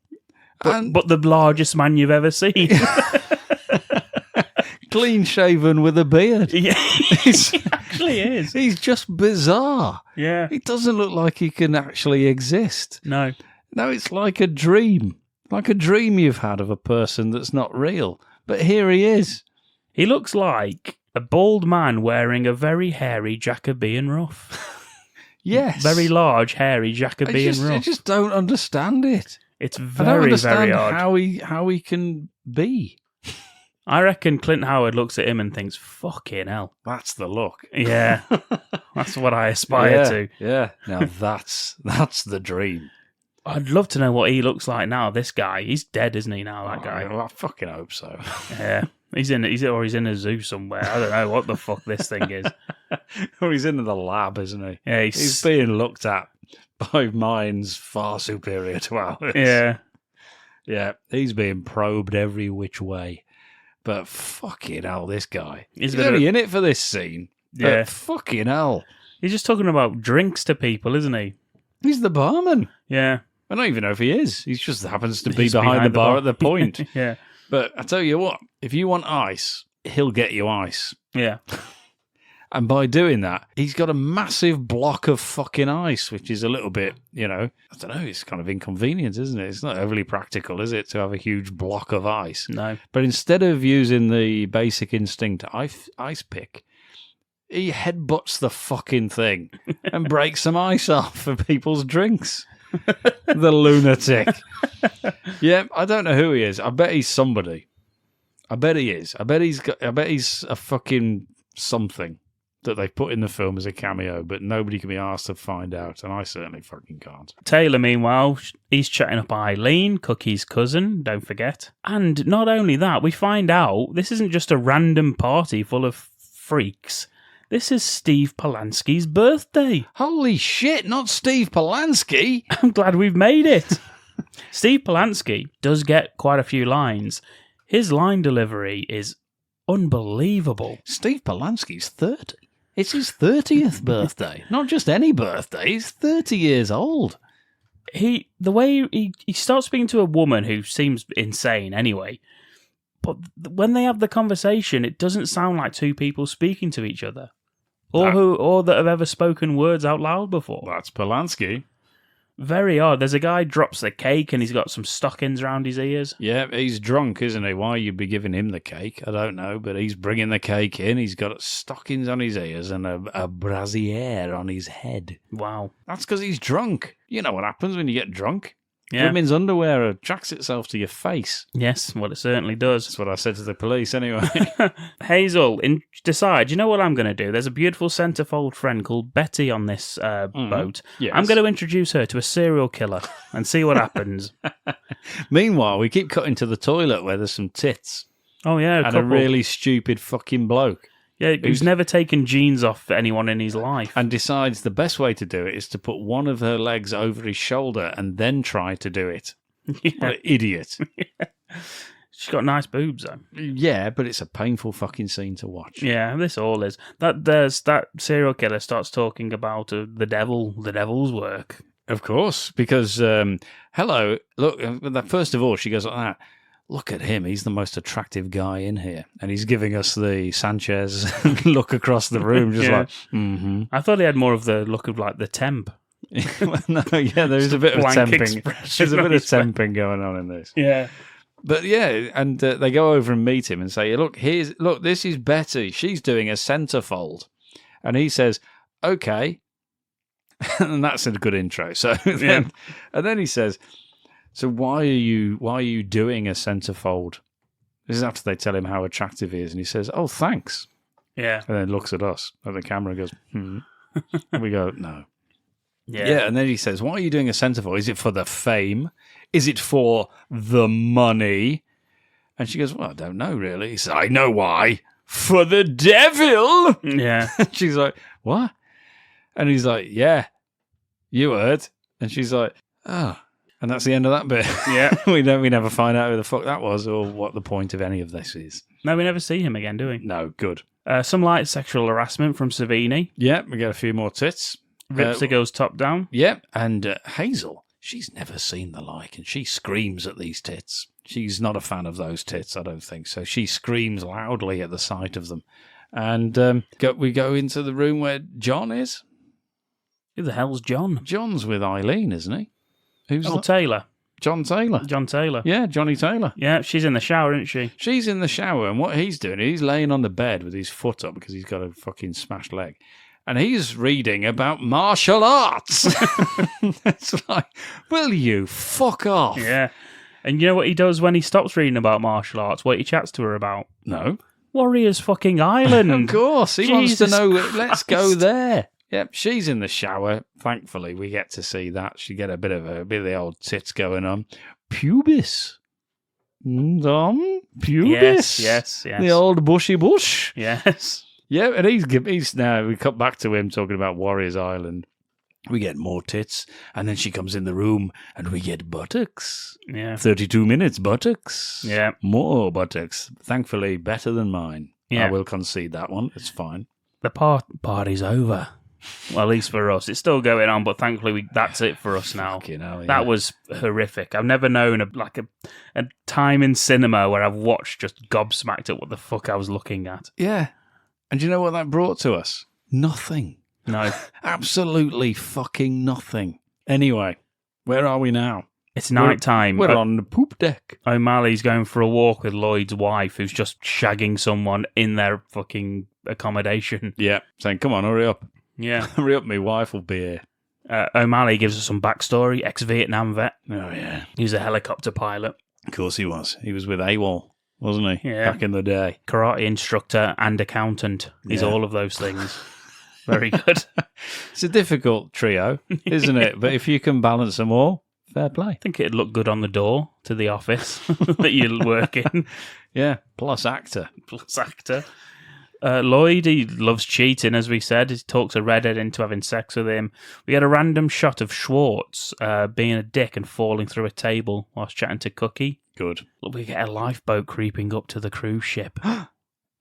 But the largest man you've ever seen. Clean shaven with a beard. Yeah, he actually is. He's just bizarre. Yeah. He doesn't look like he can actually exist. No, it's like a dream. Like a dream you've had of a person that's not real. But here he is. He looks like a bald man wearing a very hairy Jacobean ruff. Yes. Very large, hairy Jacobean ruff. I just don't understand it. It's I don't very, understand very odd. how he can be. I reckon Clint Howard looks at him and thinks, fucking hell. That's the look. Yeah. That's what I aspire to. Yeah. Now that's the dream. I'd love to know what he looks like now, this guy. He's dead, isn't he, now, that guy? Well, I fucking hope so. Yeah. He's in a zoo somewhere. I don't know what the fuck this thing is. Or he's in the lab, isn't he? Yeah, he's being looked at by minds far superior to ours. Yeah. Yeah, he's being probed every which way. But fucking hell, this guy. He's only in it for this scene. Yeah. But fucking hell. He's just talking about drinks to people, isn't he? He's the barman. Yeah. I don't even know if he is. He just happens to be behind the bar at the point. Yeah. But I tell you what, if you want ice, he'll get you ice. Yeah. And by doing that, he's got a massive block of fucking ice, which is a little bit, I don't know, it's kind of inconvenient, isn't it? It's not overly practical, is it, to have a huge block of ice? No. But instead of using the basic instinct ice pick, he headbutts the fucking thing and breaks some ice off for people's drinks. The lunatic. Yeah, I don't know who he is. I bet he's somebody. I bet he is. I bet he's a fucking something that they put in the film as a cameo, but nobody can be asked to find out, and I certainly fucking can't. Taylor, meanwhile, he's chatting up Eileen, Cookie's cousin, don't forget. And not only that, we find out this isn't just a random party full of freaks. This is Steve Polanski's birthday. Holy shit, not Steve Polanski! I'm glad we've made it. Steve Polanski does get quite a few lines. His line delivery is unbelievable. Steve Polanski's 30. It's his 30th birthday. Not just any birthday, he's 30 years old. The way he starts speaking to a woman who seems insane anyway, but when they have the conversation, it doesn't sound like two people speaking to each other. Or that have ever spoken words out loud before. That's Polanski. Very odd. There's a guy drops the cake and he's got some stockings around his ears. Yeah, he's drunk, isn't he? Why you'd be giving him the cake, I don't know. But he's bringing the cake in. He's got stockings on his ears and a brassiere on his head. Wow. That's because he's drunk. You know what happens when you get drunk? Yeah. Women's underwear attracts itself to your face. Yes, well, it certainly does. That's what I said to the police anyway. Hazel, decide, you know what I'm going to do? There's a beautiful centerfold friend called Betty on this boat. Yes. I'm going to introduce her to a serial killer and see what happens. Meanwhile, we keep cutting to the toilet where there's some tits. Oh, yeah, and a really stupid fucking bloke. Yeah, who's never taken jeans off for anyone in his life. And decides the best way to do it is to put one of her legs over his shoulder and then try to do it. Yeah. What an idiot. She's got nice boobs, though. Yeah, but it's a painful fucking scene to watch. Yeah, this all is. That serial killer starts talking about the devil's work. Of course, because, hello, look, first of all, she goes like that. Look at him. He's the most attractive guy in here. And he's giving us the Sanchez look across the room, just like, mm-hmm. I thought he had more of the look of like the temp. No, yeah, there's a bit of temping. There's a bit of temping going on in this. Yeah. But yeah, and they go over and meet him and say, look, this is Betty. She's doing a centerfold. And he says, okay. And that's a good intro. So then, and then he says, so why are you doing a centerfold? This is after they tell him how attractive he is, and he says, "Oh, thanks." Yeah, and then looks at us at the camera and goes, and we go, "No." Yeah, and then he says, "Why are you doing a centerfold? Is it for the fame? Is it for the money?" And she goes, "Well, I don't know really." He says, "I know why. For the devil." Yeah. She's like, "What?" And he's like, "Yeah, you heard." And she's like, "Oh." And that's the end of that bit. Yeah. we never find out who the fuck that was or what the point of any of this is. No, we never see him again, do we? No, good. Some light sexual harassment from Savini. Yeah, we get a few more tits. Ripster goes top down. Yeah, and Hazel, she's never seen the like, and she screams at these tits. She's not a fan of those tits, I don't think. So she screams loudly at the sight of them. And we go into the room where John is. Who the hell's John? John's with Eileen, isn't he? Who's Taylor. John Taylor. John Taylor. Yeah, Johnny Taylor. Yeah, she's in the shower, isn't she? She's in the shower, and what he's doing, he's laying on the bed with his foot up because he's got a fucking smashed leg. And he's reading about martial arts. It's like, will you fuck off? Yeah. And you know what he does when he stops reading about martial arts? What he chats to her about? No. Warriors fucking Island. Of course. He wants to know, let's go Christ. there. Yep, she's in the shower. Thankfully, we get to see that. She get a bit of the old tits going on. Pubis. Pubis. Yes. The old bushy bush. Yes. Yeah, and he's now, we cut back to him talking about Warriors Island. We get more tits, and then she comes in the room, and we get buttocks. Yeah. 32 minutes, buttocks. Yeah. More buttocks. Thankfully, better than mine. Yeah. I will concede that one. It's fine. The party's over. Well, at least for us. It's still going on, but thankfully that's it for us now. Fucking hell, yeah. That was horrific. I've never known a time in cinema where I've watched just gobsmacked at what the fuck I was looking at. Yeah. And do you know what that brought to us? Nothing. No. Absolutely fucking nothing. Anyway, where are we now? It's night time. We're on the poop deck. O'Malley's going for a walk with Lloyd's wife, who's just shagging someone in their fucking accommodation. Yeah. Saying, come on, hurry up. Yeah. Hurry up, my wife will be here. O'Malley gives us some backstory. Ex-Vietnam vet. Oh, yeah. He was a helicopter pilot. Of course he was. He was with AWOL, wasn't he? Yeah. Back in the day. Karate instructor and accountant. He's Yeah. all of those things. Very good. It's a difficult trio, isn't it? But if you can balance them all, fair play. I think it'd look good on the door to the office that you work in. Yeah, plus actor. Plus actor. Lloyd, he loves cheating, as we said. He talks a redhead into having sex with him. We had a random shot of Schwartz being a dick and falling through a table whilst chatting to Cookie. Good. We get a lifeboat creeping up to the cruise ship.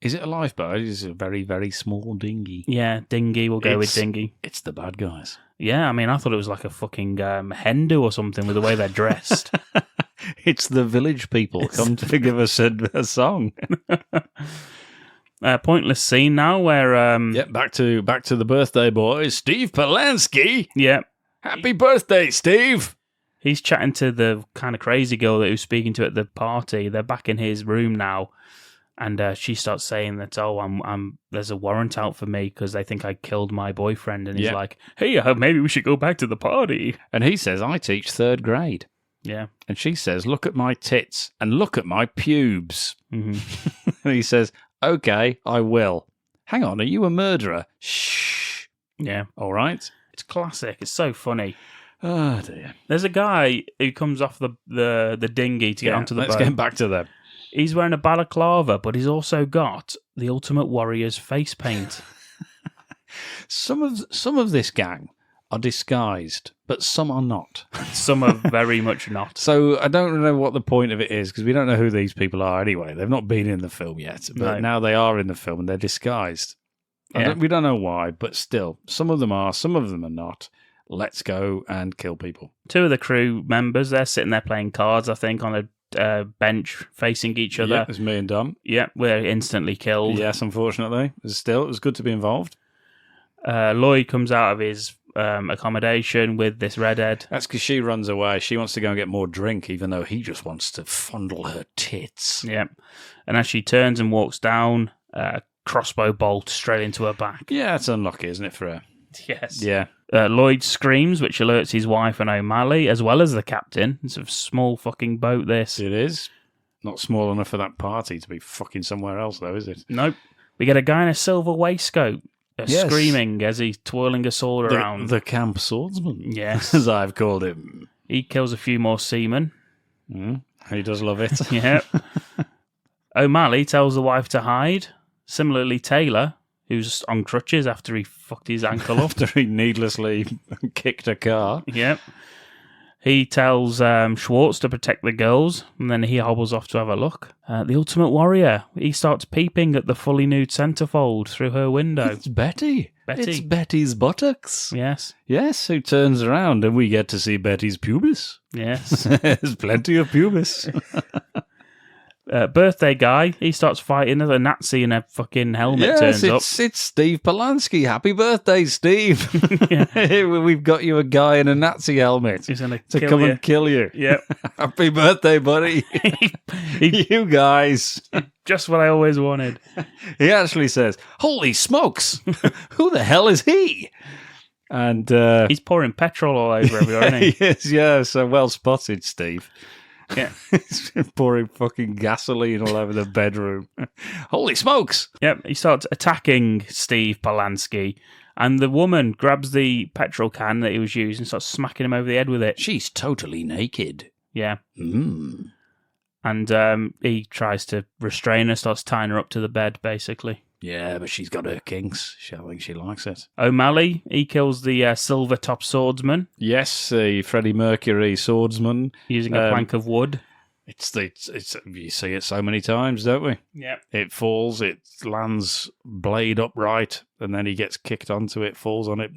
Is it a lifeboat? It's a very, very small dinghy. Yeah, dinghy. We'll go with dinghy. It's the bad guys. Yeah, I mean, I thought it was like a fucking Hindu or something with the way they're dressed. It's the village people come to give us a song. Pointless scene now where... Yep, back to the birthday boy, Steve Polanski. Yeah. Happy birthday, Steve. He's chatting to the kind of crazy girl that he was speaking to at the party. They're back in his room now. And she starts saying that, there's a warrant out for me because they think I killed my boyfriend. And he's like, hey, maybe we should go back to the party. And he says, I teach third grade. Yeah. And she says, look at my tits and look at my pubes. Mm-hmm. And he says, okay, I will. Hang on, are you a murderer? Shh. Yeah. All right. It's classic. It's so funny. Oh, dear. There's a guy who comes off the dinghy to get onto the boat. Let's get back to them. He's wearing a balaclava, but he's also got the Ultimate Warrior's face paint. Some of this gang are disguised, but some are not. Some are very much not. So I don't know what the point of it is, because we don't know who these people are anyway. They've not been in the film yet, but now they are in the film and they're disguised. Yeah. We don't know why, but still, some of them are, some of them are not. Let's go and kill people. 2 of the crew members, they're sitting there playing cards, I think, on a bench facing each other. Yeah, it was me and Dom. Yeah, we're instantly killed. Yes, unfortunately. Still, it was good to be involved. Lloyd comes out of his accommodation with this redhead. That's because she runs away. She wants to go and get more drink, even though he just wants to fondle her tits. Yeah. And as she turns and walks down, crossbow bolt straight into her back. Yeah, it's unlucky, isn't it, for her? Yes. Yeah. Lloyd screams, which alerts his wife and O'Malley, as well as the captain. It's a small fucking boat, this. It is. Not small enough for that party to be fucking somewhere else, though, is it? Nope. We get a guy in a silver waistcoat Yes. screaming as he's twirling a sword around. The camp swordsman. Yes. As I've called him. He kills a few more seamen. He does love it. Yeah. O'Malley tells the wife to hide. Similarly, Taylor, who's on crutches after he fucked his ankle up. After he needlessly kicked a car. Yep. He tells Schwartz to protect the girls, and then he hobbles off to have a look. The Ultimate Warrior, he starts peeping at the fully nude centerfold through her window. It's Betty. Betty. It's Betty's buttocks. Yes. Yes, who turns around and we get to see Betty's pubis. Yes. There's plenty of pubis. Birthday guy, he starts fighting as a Nazi in a fucking helmet turns up. It's Steve Polanski. Happy birthday, Steve. We've got you a guy in a Nazi helmet He's gonna to kill come you. and kill you. Yep. Happy birthday, buddy. You guys. Just what I always wanted. He actually says, holy smokes, who the hell is he? And He's pouring petrol all over everywhere, isn't he? yes, yeah, so well spotted, Steve. Yeah. He's pouring fucking gasoline all over the bedroom. Holy smokes! Yep, he starts attacking Steve Polanski, and the woman grabs the petrol can that he was using and starts smacking him over the head with it. She's totally naked. Yeah. Mm. And he tries to restrain her, starts tying her up to the bed, basically. Yeah, but she's got her kinks. I think she likes it. O'Malley, he kills the silver-top swordsman Yes, the Freddie Mercury swordsman. using a plank of wood. It's you see it so many times, don't we? Yeah. It falls, it lands blade upright, and then he gets kicked onto it, falls on it.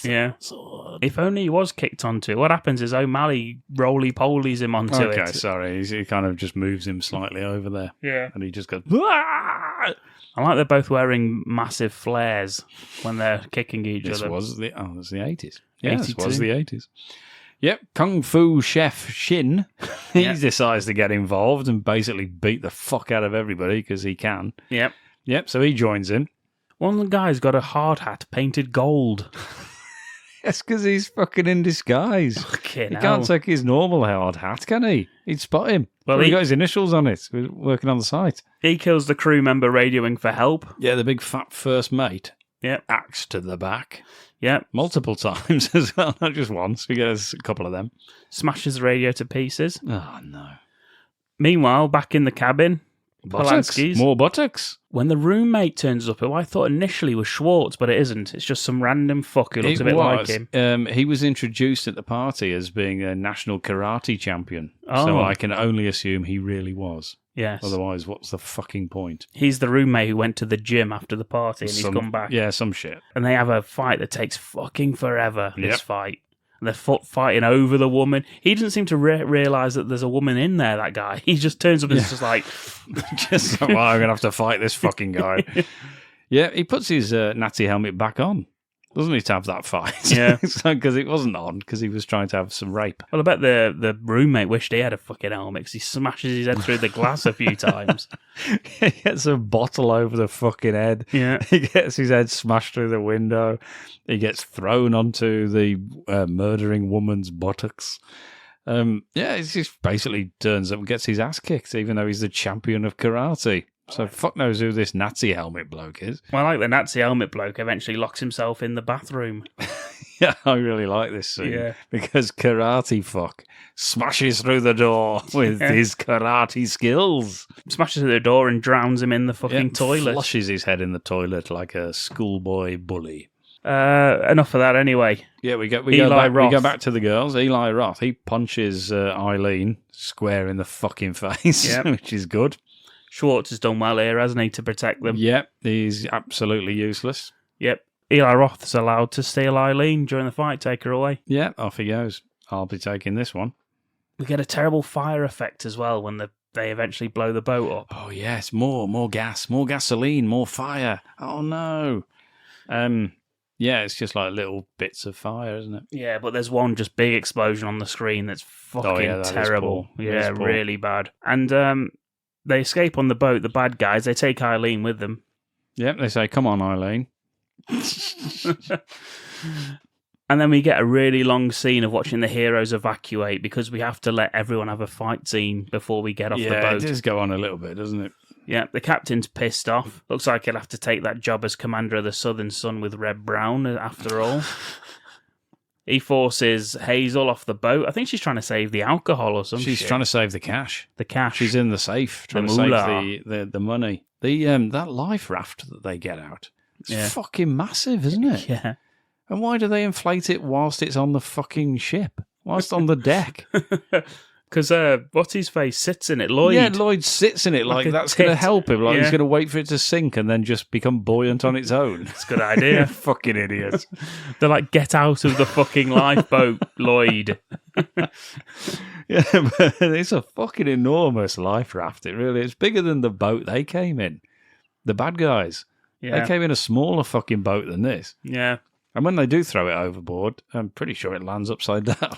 Yeah. Sword. If only he was kicked onto. What happens is O'Malley roly-polies him onto it. Okay, sorry. He kind of just moves him slightly over there. Yeah. And he just goes, "Ah!" I like they're both wearing massive flares when they're kicking each This other. was the 80s. Yeah, this 82. was the 80s. Yep, Kung Fu Chef Shin, he Yeah. decides to get involved and basically beat the fuck out of everybody because he can. Yep. Yep, so he joins in. One of the guys got a hard hat painted gold. Yes, because he's fucking in disguise. Fucking He hell. can't take his normal hard hat, can he? He'd spot him. Well, Well, he he- got his initials on it. He was working on the site. He kills the crew member radioing for help. Yeah, the big fat first mate. Yep. Axe to the back. Yep. Multiple times as well, not just once. We get a couple of them. Smashes the radio to pieces. Oh, no. Meanwhile, back in the cabin, Buttocks. Polanski's. More buttocks. When the roommate turns up, who I thought initially was Schwartz, but it isn't. It's just some random fuck who looks a bit like him. He was introduced at the party as being a national karate champion. Oh. So I can only assume he really was. Yes. Otherwise, what's the fucking point? He's the roommate who went to the gym after the party and he's Some- come back. Yeah, some shit. And they have a fight that takes fucking forever, this Yep. fight. And they're fighting over the woman. He doesn't seem to realise that there's a woman in there, that guy. He just turns up and is just like... Just like, well, I'm going to have to fight this fucking guy. Yeah, he puts his Nazi helmet back on, doesn't he, to have that fight? Yeah. Because it wasn't on, because he was trying to have some rape. Well, I bet the roommate wished he had a fucking helmet because he smashes his head through the glass a few times. He gets a bottle over the fucking head. Yeah. He gets his head smashed through the window. He gets thrown onto the murdering woman's buttocks. Yeah, he just basically turns up and gets his ass kicked, even though he's the champion of karate. So fuck knows who this Nazi helmet bloke is. Well, like the Nazi helmet bloke eventually locks himself in the bathroom. Yeah, I really like this scene. Yeah. Because karate fuck smashes through the door with his karate skills. Smashes through the door and drowns him in the fucking Yeah, toilet. Flushes his head in the toilet like a schoolboy bully. Enough of that anyway. Yeah, we go Eli Roth. back to the girls. Eli Roth, he punches Eileen square in the fucking face, Yep. which is good. Schwartz has done well here, hasn't he, to protect them? Yep, he's absolutely useless. Yep. Eli Roth's allowed to steal Eileen during the fight, take her away. Yeah, off he goes. I'll be taking this one. We get a terrible fire effect as well when they eventually blow the boat up. Oh yes, more gas, more gasoline, more fire. Oh no. Yeah, it's just like little bits of fire, isn't it? Yeah, but there's one just big explosion on the screen that's fucking that is terrible. poor. Yeah, That is poor. really bad. And they escape on the boat, the bad guys. They take Eileen with them. Yep, they say, "Come on, Eileen." And then we get a really long scene of watching the heroes evacuate because we have to let everyone have a fight scene before we get off the Yeah, boat. it does go on a little bit, doesn't it? Yeah, the captain's pissed off. Looks like he'll have to take that job as commander of the Southern Sun with Red Brown after all. He forces Hazel off the boat. I think she's trying to save the alcohol or something. She's trying to save the cash. The cash. She's in the safe trying to save the money. That life raft that they get out. It's fucking massive, isn't it? Yeah. And why do they inflate it whilst it's on the fucking ship? Whilst on the deck? Because what's-his-face sits in it, Lloyd. Yeah, Lloyd sits in it like a that's going to tit. help him. Like Yeah. he's going to wait for it to sink and then just become buoyant on its own. It's a good idea. Fucking idiots. They're like, get out of the fucking lifeboat, Lloyd. Yeah, but it's a fucking enormous life raft. It really is. Bigger than the boat they came in. The bad guys. Yeah. They came in a smaller fucking boat than this. Yeah. And when they do throw it overboard, I'm pretty sure it lands upside down.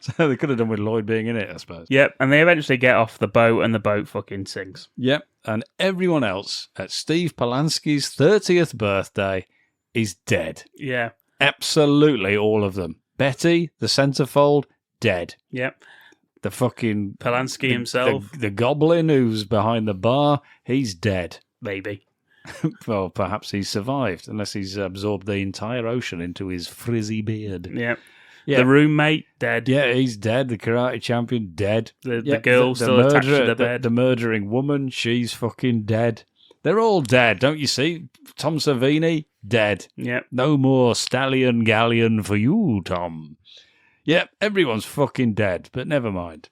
So they could have done with Lloyd being in it, I suppose. Yep, and they eventually get off the boat and the boat fucking sinks. Yep, and everyone else at Steve Polanski's 30th birthday is dead. Yeah. Absolutely all of them. Betty, the centerfold, dead. Yep. The fucking... Polanski himself. The goblin who's behind the bar, he's dead. Maybe. Well, perhaps he's survived, unless he's absorbed the entire ocean into his frizzy beard. Yep. Yeah. The roommate, dead. Yeah, he's dead. The karate champion, dead. The Yeah, girl still attached to the bed. The murdering woman, she's fucking dead. They're all dead, don't you see? Tom Savini, dead. Yep. No more stallion galleon for you, Tom. Yep, everyone's fucking dead, but never mind.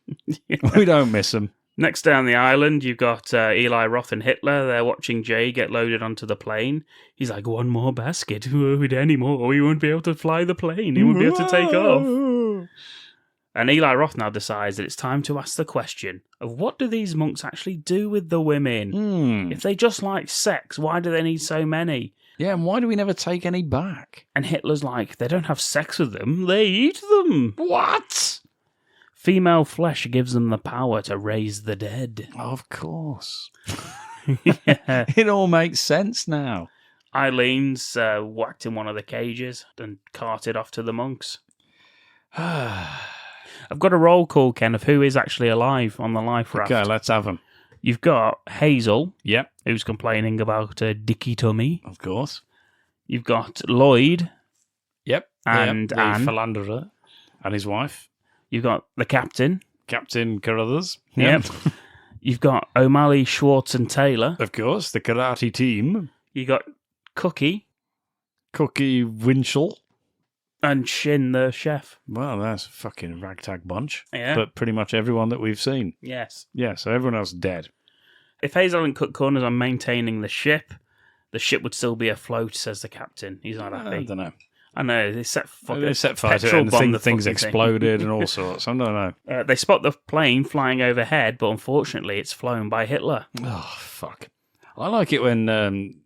We don't miss them. Next down the island, you've got Eli Roth and Hitler. They're watching Jay get loaded onto the plane. He's like, one more basket. With any more, he won't be able to fly the plane. He won't be able to take off. And Eli Roth now decides that it's time to ask the question of what do these monks actually do with the women? If they just like sex, why do they need so many? Yeah, and why do we never take any back? And Hitler's like, they don't have sex with them, they eat them. What? Female flesh gives them the power to raise the dead. Of course. Yeah. It all makes sense now. Eileen's whacked in one of the cages and carted off to the monks. I've got a roll call, Ken, of who is actually alive on the life raft. Okay, let's have them. You've got Hazel, Yep, who's complaining about Dicky Tummy. of course. You've got Lloyd, Yep. And the Anne. philanderer and his wife, you've got the captain, Captain Carruthers. Yep. You've got O'Malley, Schwartz, and Taylor. Of course, the karate team. You got Cookie Cookie Winchell. and Shin, the chef. Well, that's a fucking ragtag bunch. Yeah. But pretty much everyone that we've seen. Yes. Yeah, so everyone else dead. If Hazel hadn't cut corners on maintaining the ship would still be afloat, says the captain. He's not happy. I don't know. I know, they set They set fire to it petrol and bomb the things fucking thing. exploded and all sorts. I don't know. They spot the plane flying overhead, but unfortunately it's flown by Hitler. Oh, fuck. I like it when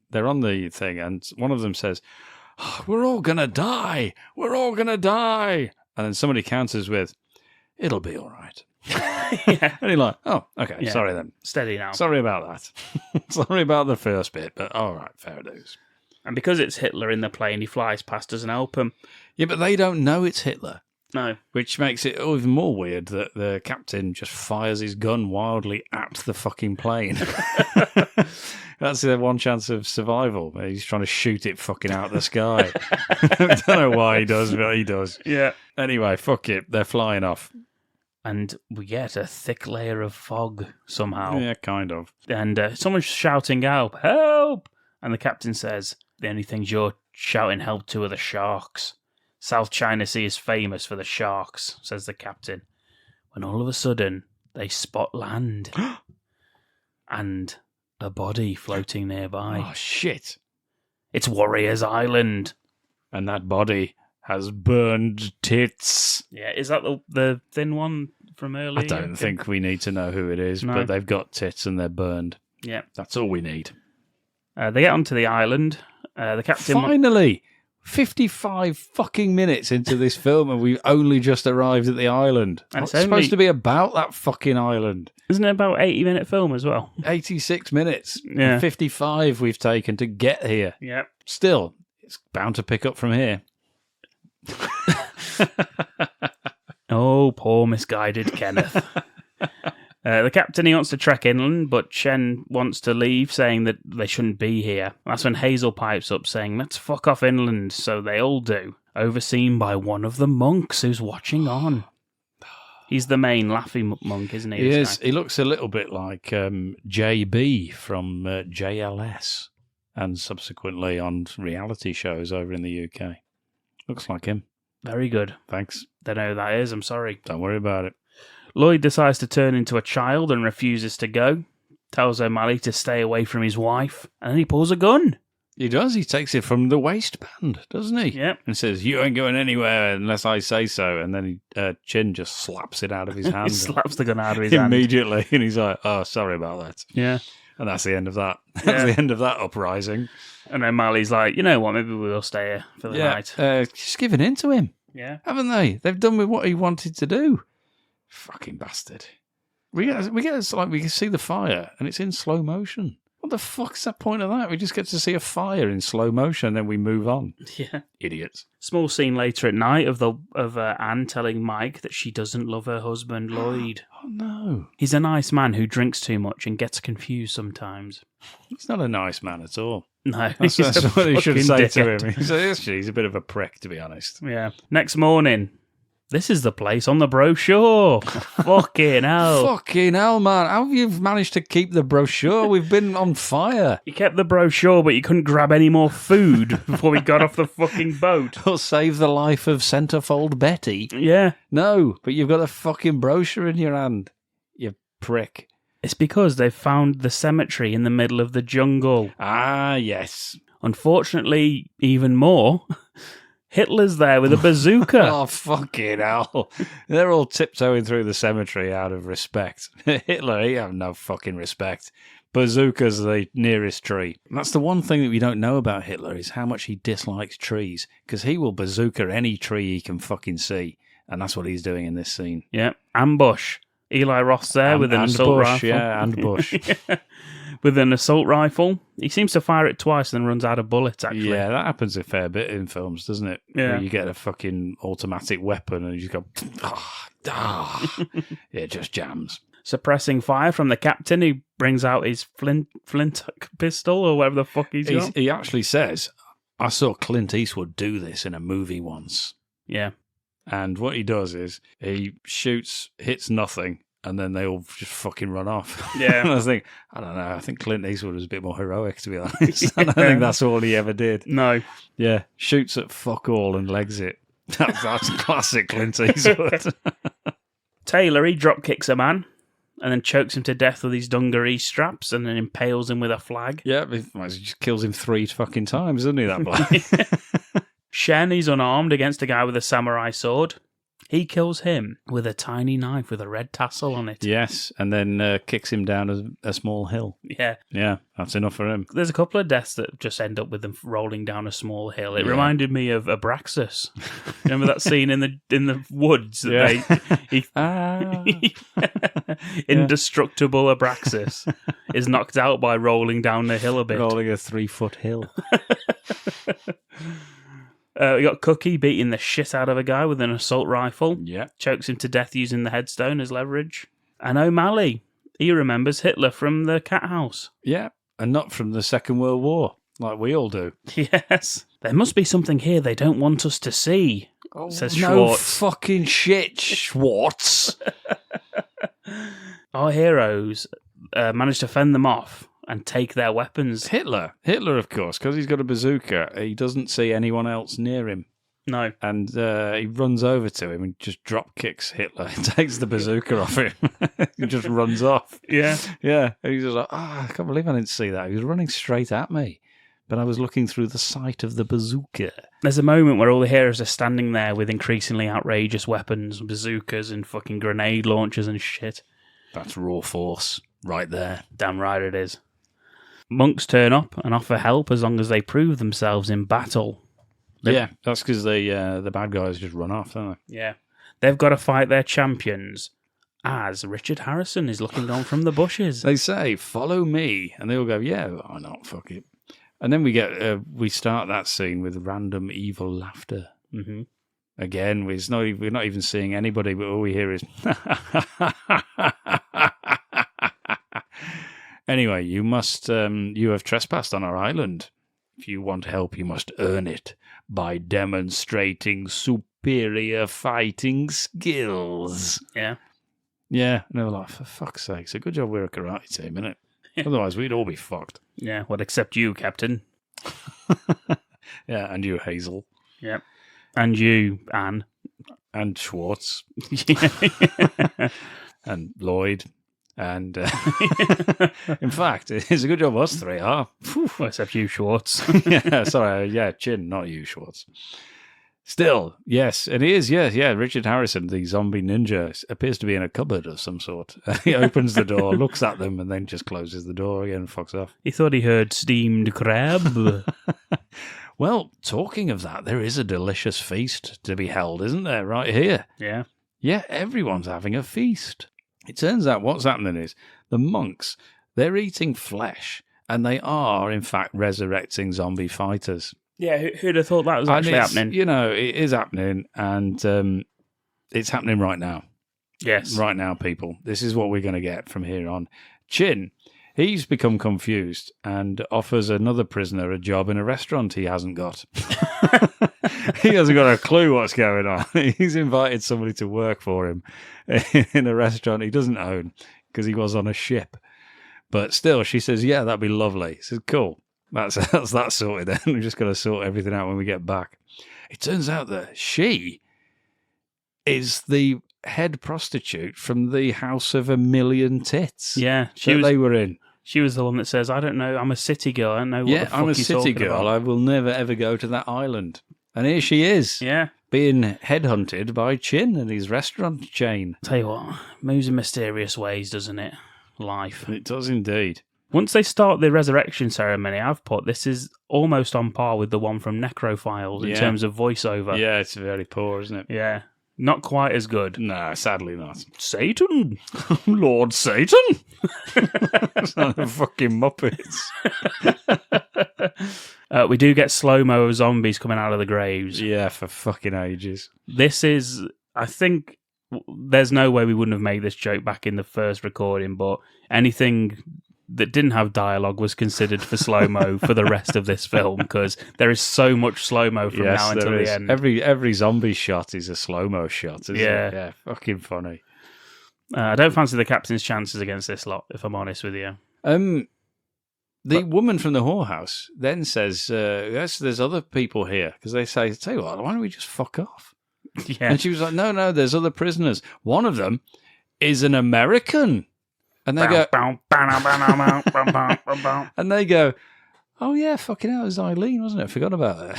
they're on the thing and one of them says, "Oh, we're all going to die. We're all going to die." And then somebody counters with, "It'll be all right." Yeah. And you're like, "Oh, okay, Yeah. sorry then. Steady now. Sorry about that." Sorry about the first bit, but all right, fair dues. And because it's Hitler in the plane, he flies past us and help him. Yeah, but they don't know it's Hitler, No. which makes it even more weird that the captain just fires his gun wildly at the fucking plane. That's their one chance of survival. He's trying to shoot it fucking out the sky. I don't know why he does, but he does. Yeah. Anyway, fuck it. They're flying off. And we get a thick layer of fog somehow. Yeah, kind of. And someone's shouting out, "Help!" And the captain says, "The only things you're shouting help to are the sharks. South China Sea is famous for the sharks, says the captain. When all of a sudden, they spot land. And a body floating nearby. Oh, shit. It's Warrior's Island. And that body has burned tits. Yeah, is that the thin one from earlier? I don't think we need to know who it is, No. but they've got tits and they're burned. Yeah. That's all we need. They get onto the island. The captain... Finally! 55 fucking minutes into this film and we've only just arrived at the island. And It's it's only- supposed to be about that fucking island. Isn't it about 80-minute film as well? 86 minutes. Yeah. And 55 we've taken to get here. Yeah. Still, it's bound to pick up from here. Oh, poor misguided Kenneth. The captain, he wants to trek inland, but Chen wants to leave, saying that they shouldn't be here. That's when Hazel pipes up, saying, let's fuck off inland, so they all do. Overseen by one of the monks who's watching on. He's the main laughy monk, isn't he? He this is. guy? He looks a little bit like JB from JLS and subsequently on reality shows over in the UK. Looks like him. Very good. Thanks. Don't know who that is, I'm sorry. Don't worry about it. Lloyd decides to turn into a child and refuses to go. Tells O'Malley to stay away from his wife, and then he pulls a gun. He does. He takes it from the waistband, doesn't he? Yep. And says, you ain't going anywhere unless I say so. And then Chin just slaps it out of his He hand. slaps the gun out of his hand. Immediately. And he's like, oh, sorry about that. Yeah. And that's the end of that. Yeah. That's the end of that uprising. And O'Malley's like, you know what, maybe we'll stay here for the night. Just giving in to him, Yeah. haven't they? They've done with what he wanted to do. Fucking bastard. We can see the fire and it's in slow motion. What the fuck's the point of that? We just get to see a fire in slow motion and then we move on. Yeah. Idiots. Small scene later at night of Anne telling Mike that she doesn't love her husband, Lloyd. Oh no. He's a nice man who drinks too much and gets confused sometimes. He's not a nice man at all. No, That's he's a what he should fucking say dickhead. to him. He's a bit of a prick, to be honest. Yeah. Next morning, this is the place on the brochure. Fucking hell. Fucking hell, man. How have you managed to keep the brochure? We've been on fire. You kept the brochure, but you couldn't grab any more food before we got off the fucking boat. Or save the life of Centerfold Betty. Yeah. No, but you've got a fucking brochure in your hand. You prick. It's because they've found the cemetery in the middle of the jungle. Ah, yes. Unfortunately, even more, Hitler's there with a bazooka. Oh, fucking hell. They're all tiptoeing through the cemetery out of respect. Hitler, he have no fucking respect. Bazooka's the nearest tree. And that's the one thing that we don't know about Hitler is how much he dislikes trees. Because he will bazooka any tree he can fucking see. And that's what he's doing in this scene. Yeah, ambush. Eli Roth's there with an assault rifle. Yeah, and Bush. With an assault rifle. He seems to fire it twice and then runs out of bullets, actually. Yeah, that happens a fair bit in films, doesn't it? Yeah. Where you get a fucking automatic weapon and you just go, it just jams. Suppressing fire from the captain, who brings out his flint pistol or whatever the fuck he's got. He actually says, I saw Clint Eastwood do this in a movie once. Yeah. And what he does is he shoots, hits nothing, and then they all just fucking run off. Yeah. And I don't know, I think Clint Eastwood was a bit more heroic, to be honest. I don't think that's all he ever did. No. Yeah, shoots at fuck all and legs it. That's classic Clint Eastwood. Taylor, he drop kicks a man and then chokes him to death with his dungaree straps and then impales him with a flag. Yeah, he just kills him 3 fucking times, doesn't he, that bloke? Shen, he's unarmed against a guy with a samurai sword. He kills him with a tiny knife with a red tassel on it. Yes, and then kicks him down a small hill. Yeah. Yeah, that's enough for him. There's a couple of deaths that just end up with them rolling down a small hill. It Yeah. reminded me of Abraxas. Remember that scene in the woods that indestructible Abraxas is knocked out by rolling down the hill a bit. Rolling a 3-foot hill. We got Cookie beating the shit out of a guy with an assault rifle. Yeah. Chokes him to death using the headstone as leverage. And O'Malley, he remembers Hitler from the cat house. Yeah, and not from the Second World War, like we all do. Yes. There must be something here they don't want us to see, says No Schwartz. fucking shit, Schwartz. Our heroes manage to fend them off and take their weapons. Hitler, of course, because he's got a bazooka. He doesn't see anyone else near him. No. And he runs over to him and just drop kicks Hitler and takes the bazooka off him. He just runs off. Yeah. Yeah. And he's just like, I can't believe I didn't see that. He was running straight at me. But I was looking through the sight of the bazooka. There's a moment where all the heroes are standing there with increasingly outrageous weapons, bazookas and fucking grenade launchers and shit. That's raw force right there. Damn right it is. Monks turn up and offer help as long as they prove themselves in battle. Yeah, that's because the bad guys just run off, don't they? Yeah. They've got to fight their champions as Richard Harrison is looking on from the bushes. They say, follow me. And they all go, yeah, why not? Fuck it. And then we start that scene with random evil laughter. Mm-hmm. Again, we're not even seeing anybody, but all we hear is... Anyway, you have trespassed on our island. If you want help, you must earn it by demonstrating superior fighting skills. Yeah. Yeah, and they were like, for fuck's sake, it's a good job we're a karate team, innit? Otherwise, we'd all be fucked. Yeah, well, except you, Captain. Yeah, and you, Hazel. Yep. And you, Anne. And Schwartz. Yeah. And Lloyd. And in fact, it's a good job us three are. Well, except you, Schwartz. Yeah, sorry. Yeah, Chin, not you, Schwartz. Still, yes, and he is, yeah. Richard Harrison, the zombie ninja, appears to be in a cupboard of some sort. He opens the door, looks at them, and then just closes the door again and fucks off. He thought he heard steamed crab. Well, talking of that, there is a delicious feast to be held, isn't there, right here? Yeah. Yeah, everyone's having a feast. It turns out what's happening is the monks, they're eating flesh, and they are, in fact, resurrecting zombie fighters. Yeah, who'd have thought that was actually happening? You know, it is happening, and it's happening right now. Yes. Right now, people. This is what we're going to get from here on. Chin, he's become confused and offers another prisoner a job in a restaurant he hasn't got. He hasn't got a clue what's going on. He's invited somebody to work for him in a restaurant he doesn't own because he was on a ship. But still, she says, yeah, that'd be lovely. He says, cool. That's that sorted then. We're just going to sort everything out when we get back. It turns out that she is the head prostitute from the House of a Million Tits. Yeah. They were in. She was the one that says, I don't know, I'm a city girl. I don't know what the fuck I'm a you're city talking girl. about. I will never, ever go to that island. And here she is. Yeah. Being headhunted by Chin and his restaurant chain. Tell you what, moves in mysterious ways, doesn't it? Life. It does indeed. Once they start the resurrection ceremony, I've put this is almost on par with the one from Necrophiles in terms of voiceover. Yeah, it's very poor, isn't it? Yeah. Not quite as good. No, sadly not. Satan! Lord Satan! It's not the fucking Muppets. We do get slow-mo of zombies coming out of the graves. Yeah, for fucking ages. This is, I think, there's no way we wouldn't have made this joke back in the first recording, but anything that didn't have dialogue was considered for slow-mo for the rest of this film, because there is so much slow-mo from now until the end. Every zombie shot is a slow-mo shot, isn't it? Yeah, fucking funny. I don't fancy the captain's chances against this lot, if I'm honest with you. The woman from the whorehouse then says, yes, there's other people here, because they say, tell you what, why don't we just fuck off? Yeah. And she was like, no, there's other prisoners. One of them is an American. And they go, and they go, oh yeah, fucking hell, it was Eileen, wasn't it? I forgot about her.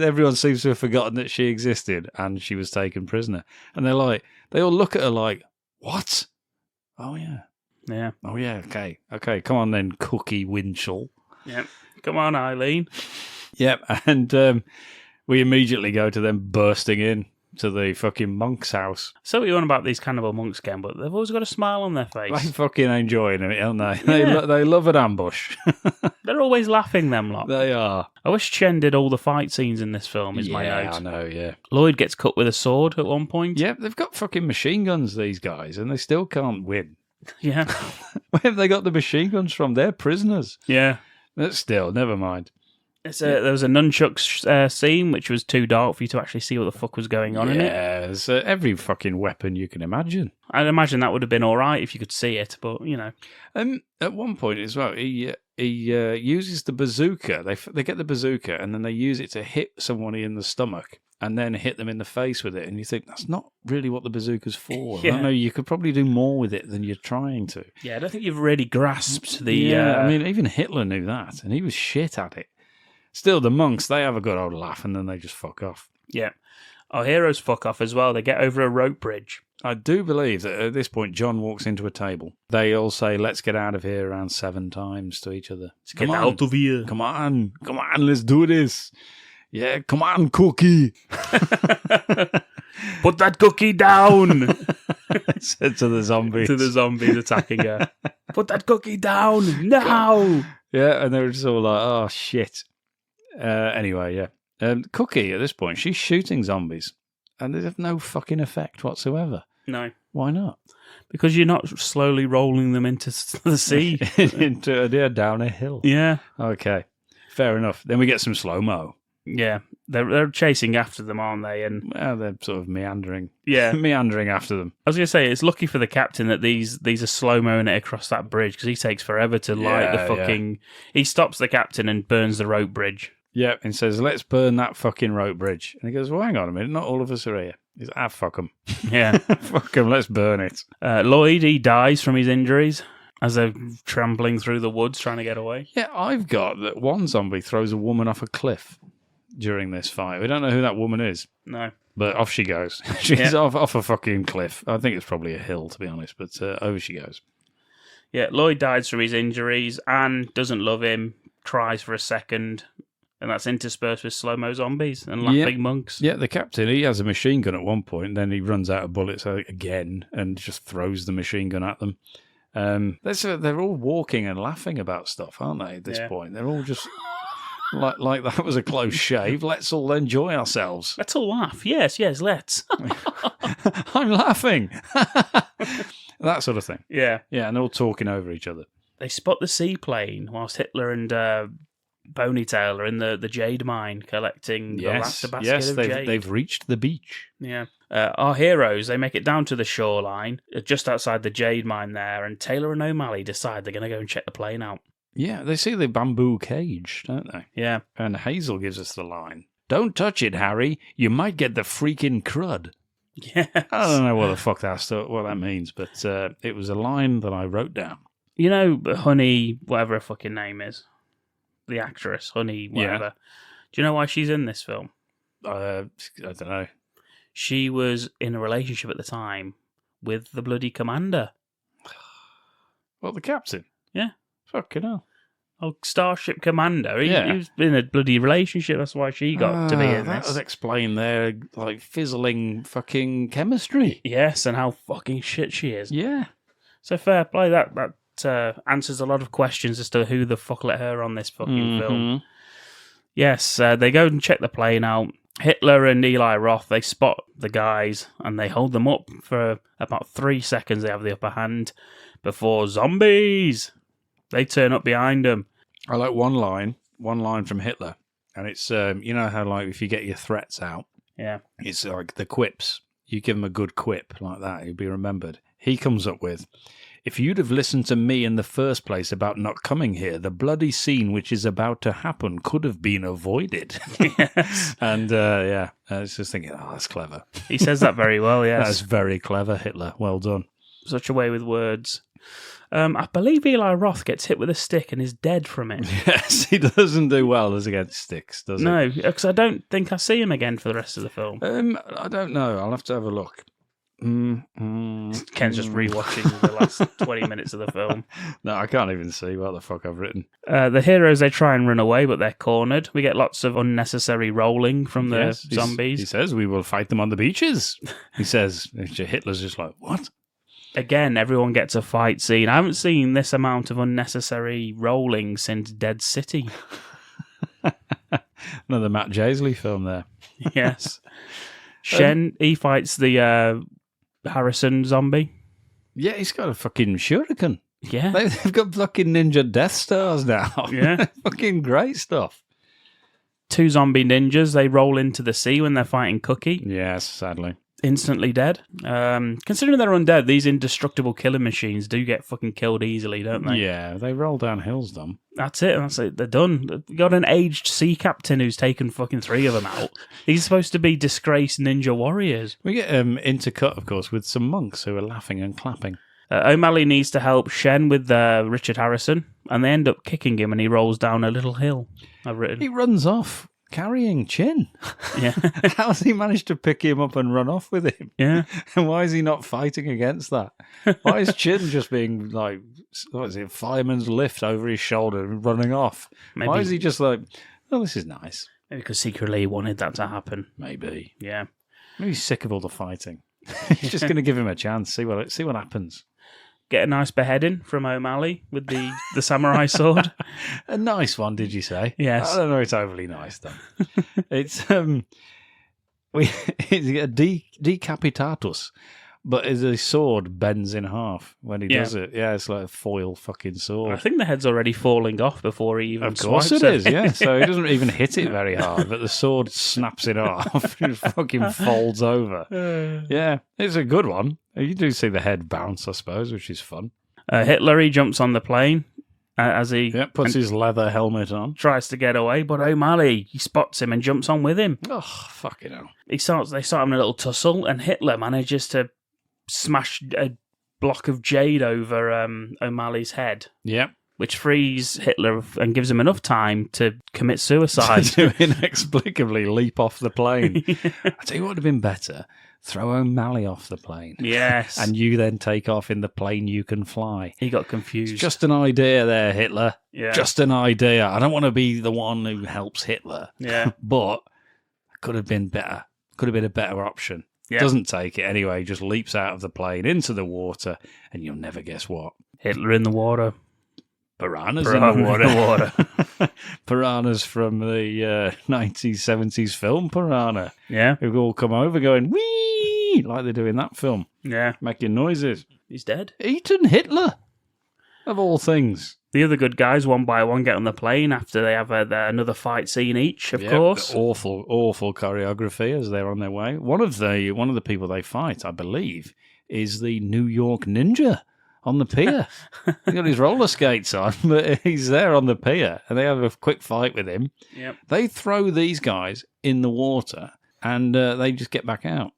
Everyone seems to have forgotten that she existed and she was taken prisoner. And they're like, they all look at her like, what? Oh yeah. Yeah. Oh yeah, okay, come on then, Cookie Winchell. Yep. Come on, Eileen. Yep, and we immediately go to them bursting in to the fucking monk's house. So what you on about these cannibal monks again, but they've always got a smile on their face. They fucking enjoying it, aren't they? Yeah. They love an ambush. They're always laughing, them lot. They are. I wish Chen did all the fight scenes in this film, is my note. I know, yeah. Lloyd gets cut with a sword at one point. Yep, they've got fucking machine guns, these guys, and they still can't win. Yeah. Where have they got the machine guns from? They're prisoners. Yeah. But still, never mind. There was a nunchucks scene which was too dark for you to actually see what the fuck was going on in it. Yeah, there's every fucking weapon you can imagine. I'd imagine that would have been all right if you could see it, but you know. At one point as well, he uses the bazooka. They get the bazooka and then they use it to hit somebody in the stomach and then hit them in the face with it. And you think that's not really what the bazooka's for. Yeah. I don't know. You could probably do more with it than you're trying to. Yeah, I don't think you've really grasped the. I mean, even Hitler knew that, and he was shit at it. Still, the monks, they have a good old laugh and then they just fuck off. Yeah. Our heroes fuck off as well. They get over a rope bridge. I do believe that at this point, John walks into a table. They all say, let's get out of here around 7 times to each other. Get out of here. Come on, let's do this. Yeah, come on, Cookie. Put that cookie down. Said to the zombies. To the zombies attacking her. Put that cookie down now. Yeah, and they were just all like, oh, shit. Anyway, yeah. Cookie, at this point, she's shooting zombies, and they have no fucking effect whatsoever. No. Why not? Because you're not slowly rolling them into the sea. Down a hill. Yeah. Okay, fair enough. Then we get some slow-mo. Yeah. They're chasing after them, aren't they? And well, they're sort of meandering. Yeah. Meandering after them. I was going to say, it's lucky for the captain that these are slow-moing it across that bridge, because he takes forever to light the fucking... Yeah. He stops the captain and burns the rope bridge. Yeah, and says, let's burn that fucking rope bridge. And he goes, well, hang on a minute, not all of us are here. He's fuck them. Yeah. Fuck them, let's burn it. Lloyd, he dies from his injuries as they're trampling through the woods trying to get away. Yeah, I've got that one zombie throws a woman off a cliff during this fight. We don't know who that woman is. No. But off she goes. She's off a fucking cliff. I think it's probably a hill, to be honest, but over she goes. Yeah, Lloyd dies from his injuries. Anne doesn't love him, cries for a second, and that's interspersed with slow-mo zombies and laughing monks. Yeah, the captain, he has a machine gun at one point, then he runs out of bullets again and just throws the machine gun at them. They're all walking and laughing about stuff, aren't they, at this point? They're all just... like that was a close shave. Let's all enjoy ourselves. Let's all laugh. Yes, let's. I'm laughing. That sort of thing. Yeah. Yeah, and they're all talking over each other. They spot the seaplane whilst Hitler and Ponytail are in the jade mine collecting the last basket of jade. They've reached the beach. Yeah. Our heroes, they make it down to the shoreline, just outside the jade mine there, and Taylor and O'Malley decide they're going to go and check the plane out. Yeah, they see the bamboo cage, don't they? Yeah. And Hazel gives us the line, "Don't touch it, Harry. You might get the freaking crud." Yes. I don't know what the fuck what that means, but it was a line that I wrote down. You know, Honey, whatever her fucking name is, the actress, Honey, whatever. Yeah. Do you know why she's in this film? I don't know. She was in a relationship at the time with the bloody commander. What, the captain? Yeah. Fucking hell. Oh, Starship Commander. He was in a bloody relationship. That's why she got to be in that this. That would explain their, fizzling fucking chemistry. Yes, and how fucking shit she is. Yeah. So fair play. That answers a lot of questions as to who the fuck let her on this fucking film. Yes, they go and check the plane out. Hitler and Eli Roth, they spot the guys and they hold them up for about 3 seconds. They have the upper hand before zombies. They turn up behind them. I like one line from Hitler, and it's you know how if you get your threats out, it's like the quips. You give him a good quip like that, he'll be remembered. He comes up with, "If you'd have listened to me in the first place about not coming here, the bloody scene which is about to happen could have been avoided." Yes. And I was just thinking, that's clever. He says that very well. Yes, that's very clever, Hitler. Well done. Such a way with words. I believe Eli Roth gets hit with a stick and is dead from it. Yes, he doesn't do well as against sticks, does he? No, because I don't think I see him again for the rest of the film. I don't know. I'll have to have a look. Ken's just rewatching the last 20 minutes of the film. No, I can't even see what the fuck I've written. The heroes, they try and run away, but they're cornered. We get lots of unnecessary rolling from the zombies. He says, "We will fight them on the beaches." He says, Hitler's just like, what? Again, everyone gets a fight scene. I haven't seen this amount of unnecessary rolling since Dead City. Another Matt Jaisley film there. Yes. Shen, he fights the Harrison zombie. Yeah, he's got a fucking shuriken. Yeah. They've got fucking ninja Death Stars now. Yeah. Fucking great stuff. 2 zombie ninjas, they roll into the sea when they're fighting Cookie. Yes, sadly. Instantly dead. Considering they're undead, these indestructible killing machines do get fucking killed easily, don't they? Yeah, they roll down hills, them. That's it. They're done. You got an aged sea captain who's taken fucking 3 of them out. These are supposed to be disgraced ninja warriors. We get intercut, of course, with some monks who are laughing and clapping. O'Malley needs to help Shen with Richard Harrison, and they end up kicking him, and he rolls down a little hill. I've written. He runs off carrying Chin. Yeah. How's he managed to pick him up and run off with him? Yeah. And why is he not fighting against that? Why is Chin just being like, what is it, fireman's lift over his shoulder and running off? Maybe, why is he just like, oh, this is nice? Maybe because secretly he wanted that to happen. Maybe. Yeah. Maybe he's sick of all the fighting. He's just going to give him a chance, see what happens. Get a nice beheading from O'Malley with the samurai sword. A nice one, did you say? Yes. I don't know. It's overly nice, though. It's it's a decapitatus, but the sword bends in half when he does it. Yeah, it's like a foil fucking sword. I think the head's already falling off before he even Of course swipes it is, yeah. So he doesn't even hit it very hard, but the sword snaps it off. It fucking folds over. Yeah, it's a good one. You do see the head bounce, I suppose, which is fun. Hitler, he jumps on the plane as he puts his leather helmet on. Tries to get away, but O'Malley, he spots him and jumps on with him. Oh, fucking hell. They start having a little tussle, and Hitler manages to smash a block of jade over O'Malley's head. Yep. Which frees Hitler and gives him enough time to commit suicide. To inexplicably leap off the plane. I tell you what would have been better. Throw O'Malley off the plane. Yes. And you then take off in the plane you can fly. He got confused. It's just an idea there, Hitler. Yeah. Just an idea. I don't want to be the one who helps Hitler. Yeah. But it could have been better. Could have been a better option. Yeah. Doesn't take it anyway. Just leaps out of the plane into the water, and you'll never guess what. Hitler in the water. Piranhas in the water. Piranhas from the 1970s film Piranha. Yeah. Who all come over going, wee, like they do in that film. Yeah. Making noises. He's dead. Eaten Hitler, of all things. The other good guys, one by one, get on the plane after they have another fight scene each, of course. Awful, awful choreography as they're on their way. One of the people they fight, I believe, is the New York Ninja on the pier. He's got his roller skates on, but he's there on the pier, and they have a quick fight with him. Yep. They throw these guys in the water, and they just get back out.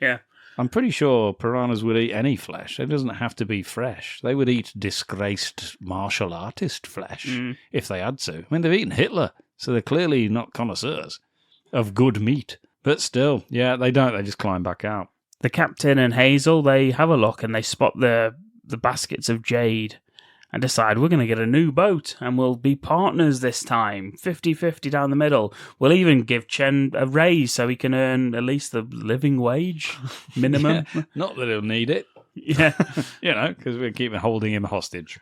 Yeah. I'm pretty sure piranhas would eat any flesh. It doesn't have to be fresh. They would eat disgraced martial artist flesh if they had to. I mean, they've eaten Hitler, so they're clearly not connoisseurs of good meat. But still, yeah, they don't. They just climb back out. The captain and Hazel, they have a look and they spot the baskets of jade and decide we're going to get a new boat and we'll be partners this time, 50-50 down the middle. We'll even give Chen a raise so he can earn at least the living wage minimum. Yeah, not that he'll need it. Yeah. Because we're keeping holding him hostage.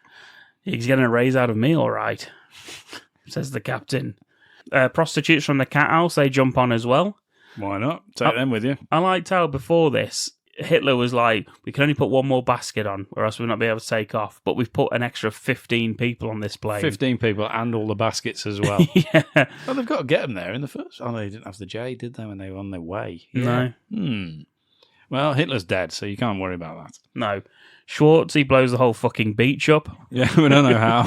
He's getting a raise out of me, all right, says the captain. Prostitutes from the cat house, they jump on as well. Why not? Take them with you. I liked how before this, Hitler was like, we can only put one more basket on, or else we'll not be able to take off. But we've put an extra 15 people on this plane. 15 people and all the baskets as well. Yeah. Well, they've got to get them there in the first. Oh, they didn't have the jade, did they, when they were on their way? Yeah. No. Well, Hitler's dead, so you can't worry about that. No. Schwartz, he blows the whole fucking beach up. Yeah, we don't know how.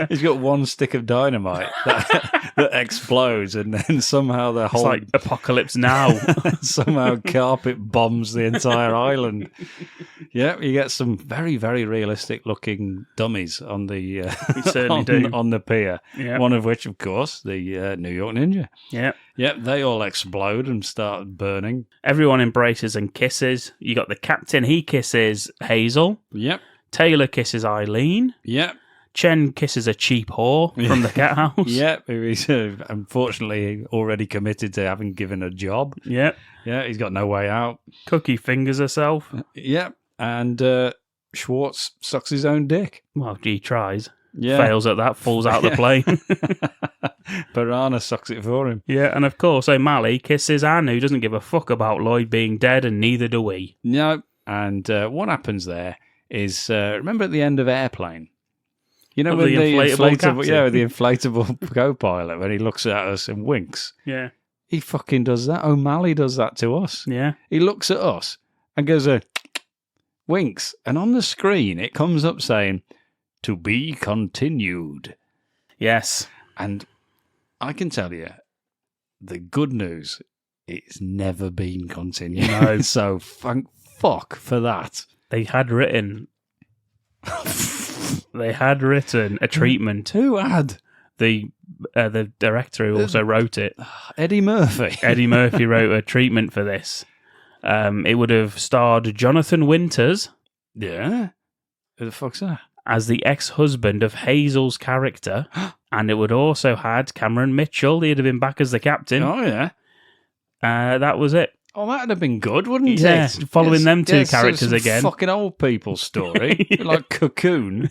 He's got one stick of dynamite that explodes, and then somehow the whole... It's like Apocalypse Now. somehow carpet bombs the entire island. Yeah, you get some very, very realistic-looking dummies on the on the pier. Yep. One of which, of course, the New York Ninja. Yeah. Yep, they all explode and start burning. Everyone embraces and kisses. You got the captain, he kisses Hazel. Yep. Taylor kisses Eileen. Yep. Chen kisses a cheap whore from the cat house. Yep, he's unfortunately already committed to having given a job. Yep. Yeah, he's got no way out. Cookie fingers herself. Yep, and Schwartz sucks his own dick. Well, he tries. Yeah. Fails at that, falls out of the plane. Piranha sucks it for him. Yeah, and of course O'Malley kisses Anne, who doesn't give a fuck about Lloyd being dead, and neither do we. No, and what happens there is, remember at the end of Airplane, You know Of when the the inflatable captain. the inflatable co-pilot, when he looks at us and winks, Yeah. he fucking does that. O'Malley does that to us. Yeah. He looks at us and goes, winks. And on the screen, it comes up saying, to be continued. Yes. And I can tell you, the good news, it's never been continued. No. So thank fuck for that. They had written a treatment. Who had? The director who also wrote it, Eddie Murphy. Eddie Murphy, wrote a treatment for this. It would have starred Jonathan Winters Yeah. Who the fuck's that? as the ex-husband of Hazel's character, and it would also had Cameron Mitchell. He'd have been back as the captain. Oh, yeah. That was it. Oh, that'd have been good, wouldn't Yeah, it? following them two so characters some again. Fucking old people story. Like Cocoon.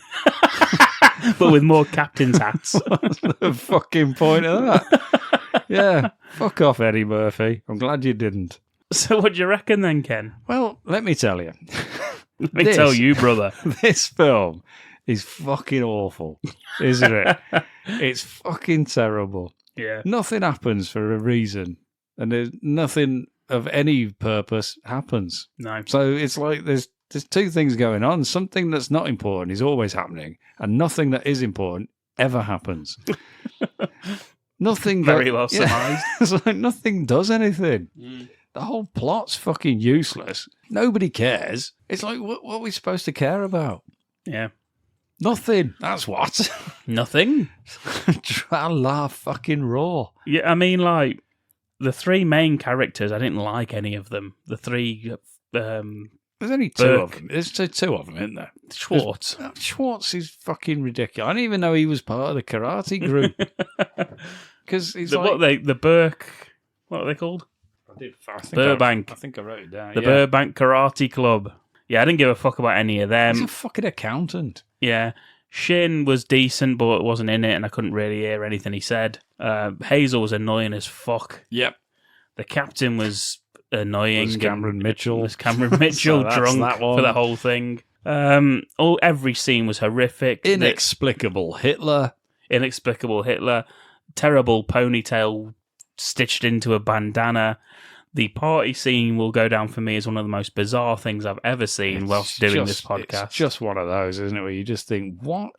But with more captain's hats. What's the fucking point of that? Yeah. Fuck off, Eddie Murphy. I'm glad you didn't. So what do you reckon then, Ken? Well, let me tell you. Let me tell you, brother. This film is fucking awful, isn't it? It's fucking terrible. Yeah. Nothing happens for a reason, and there's nothing of any purpose happens. No. So it's like there's two things going on. Something that's not important is always happening, and nothing that is important ever happens. Nothing. Very well surmised. It's like nothing does anything. The whole plot's fucking useless. Nobody cares. It's like, what are we supposed to care about? Yeah. Nothing. That's what. Nothing. Tra-la fucking raw. Yeah, I mean, like, the three main characters, I didn't like any of them. The three, There's only two Burke. of them. There's two of them, isn't there? Schwartz. Schwartz is fucking ridiculous. I didn't even know he was part of the karate group. Because he's The Burke, what are they called? Burbank. I think I wrote it down. The Burbank Karate Club. Yeah, I didn't give a fuck about any of He's them. a fucking accountant. Yeah. Shin was decent, but wasn't in it, and I couldn't really hear anything he said. Hazel was annoying as fuck. Yep. The captain was annoying. Was Cameron Mitchell. Was Cameron Mitchell So that's drunk that one. for the whole thing. Every scene was horrific. Inexplicable Hitler. Inexplicable Hitler. Terrible ponytail stitched into a bandana. The party scene will go down for me as one of the most bizarre things I've ever seen whilst doing this podcast. It's just one of those, isn't it, where you just think, why?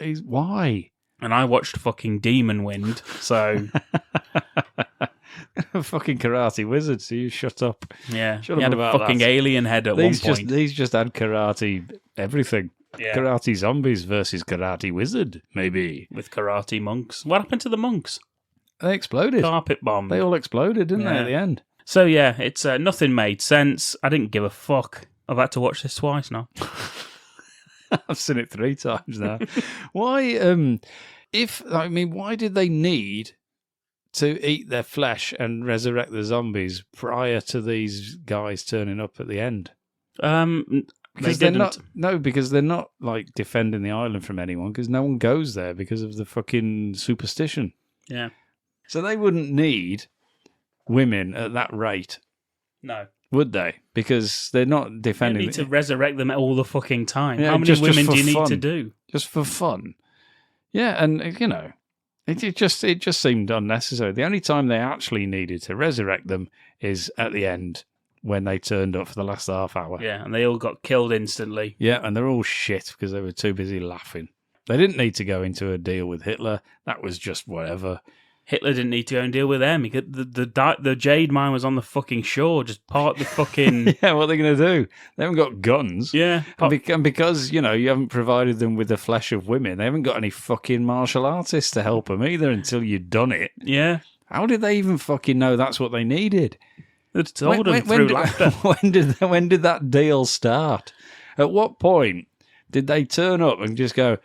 And I watched fucking Demon Wind, so Fucking karate wizard, so you shut up. yeah. Shut He up had a about fucking that. alien head at one point. These just had karate everything. Yeah. Karate zombies versus karate wizard, maybe. With karate monks. What happened to the monks? They exploded. Carpet bomb. They all exploded, didn't they, Yeah. at the end? So yeah, it's nothing made sense. I didn't give a fuck. I've had to watch this twice now. I've seen it 3 times now. Why? Why did they need to eat their flesh and resurrect the zombies prior to these guys turning up at the end? Because Because they're not like defending the island from anyone. Because no one goes there because of the fucking superstition. Yeah. So they wouldn't need women at that rate, No. would they? Because they're not You defending. need to resurrect them all the fucking time. Yeah, How many just women for do you need fun. to do? Just for fun. Yeah, and it just seemed unnecessary. The only time they actually needed to resurrect them is at the end when they turned up for the last half hour. Yeah, and they all got killed instantly. Yeah, and they're all shit because they were too busy laughing. They didn't need to go into a deal with Hitler. That was just whatever. Hitler didn't need to go and deal with them. He could, the jade mine was on the fucking shore. Just part the fucking... Yeah, what are they going to do? They haven't got guns. Yeah. And because, you haven't provided them with the flesh of women, they haven't got any fucking martial artists to help them either until you've done it. Yeah. How did they even fucking know that's what they needed? It's told them through laughter. When did that deal start? At what point did they turn up and just go,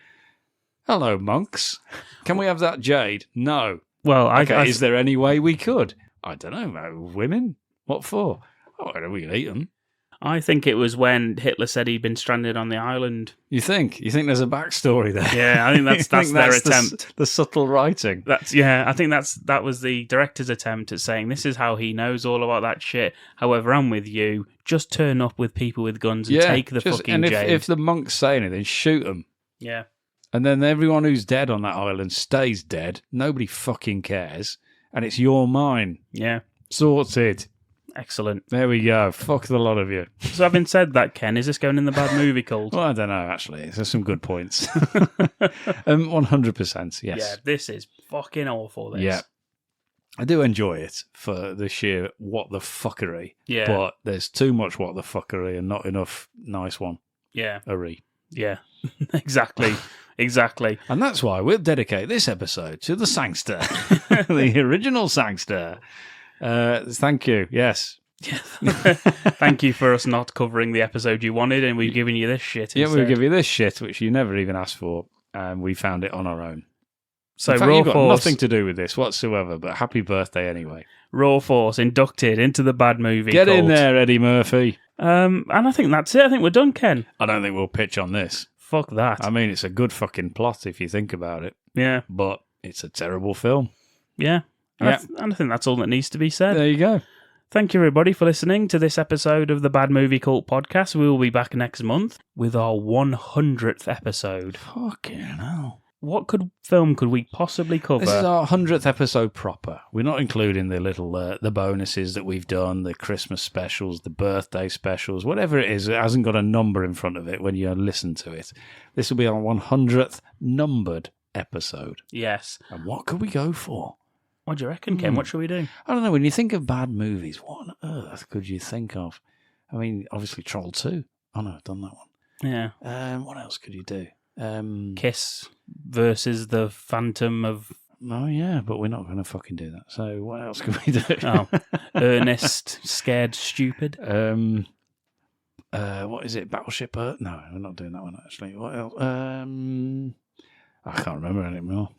"Hello, monks. Can we have that jade?" No. Well, Is there any way we could? I don't know. Women? What for? Oh, we'll eat them. I think it was when Hitler said he'd been stranded on the island. You think? You think there's a backstory there? Yeah, I think that's their attempt. The subtle writing. I think that was the director's attempt at saying this is how he knows all about that shit. However, I'm with you. Just turn up with people with guns and take the fucking and jade. if the monks say anything, shoot them. Yeah. And then everyone who's dead on that island stays dead. Nobody fucking cares. And it's your mine. Yeah. Sorted. Excellent. There we go. Fuck the lot of you. So having said that, Ken, is this going in the bad movie cult? Well, I don't know, actually. There's some good points. 100%, yes. Yeah, this is fucking awful, this. Yeah. I do enjoy it for the sheer what the fuckery. Yeah. But there's too much what the fuckery and not enough nice one. Yeah. Yeah. Exactly. Exactly. And that's why we'll dedicate this episode to the Sangster. The original Sangster. Thank you. Yes. Thank you for us not covering the episode you wanted, and we've given you this shit. Yeah, instead. we'll give you this shit, which you never even asked for, and we found it on our own. So In fact, Raw you've got Force, nothing to do with this whatsoever, but happy birthday anyway. Raw Force inducted into the bad movie. Get in cult. there, Eddie Murphy. And I think that's it. I think we're done, Ken. I don't think we'll pitch on this. Fuck that. I mean, it's a good fucking plot if you think about it, Yeah. but it's a terrible film. Yeah. Yeah. And I think that's all that needs to be said. There you go. Thank you, everybody, for listening to this episode of the Bad Movie Cult podcast. We will be back next month with our 100th episode. Fucking hell. What film could we possibly cover? This is our 100th episode proper. We're not including the little the bonuses that we've done, the Christmas specials, the birthday specials, whatever it is. It hasn't got a number in front of it when you listen to it. This will be our 100th numbered episode. Yes. And what could we go for? What do you reckon, Ken? What should we do? I don't know. When you think of bad movies, what on earth could you think of? I mean, obviously Troll 2. Oh, no, I've done that one. Yeah. What else could you do? Kiss versus the Phantom of... Oh, yeah, but we're not going to fucking do that. So what else could we do? Oh, Ernest, Scared, Stupid. What is it? Battleship Earth? No, we're not doing that one, actually. What else? I can't remember anymore.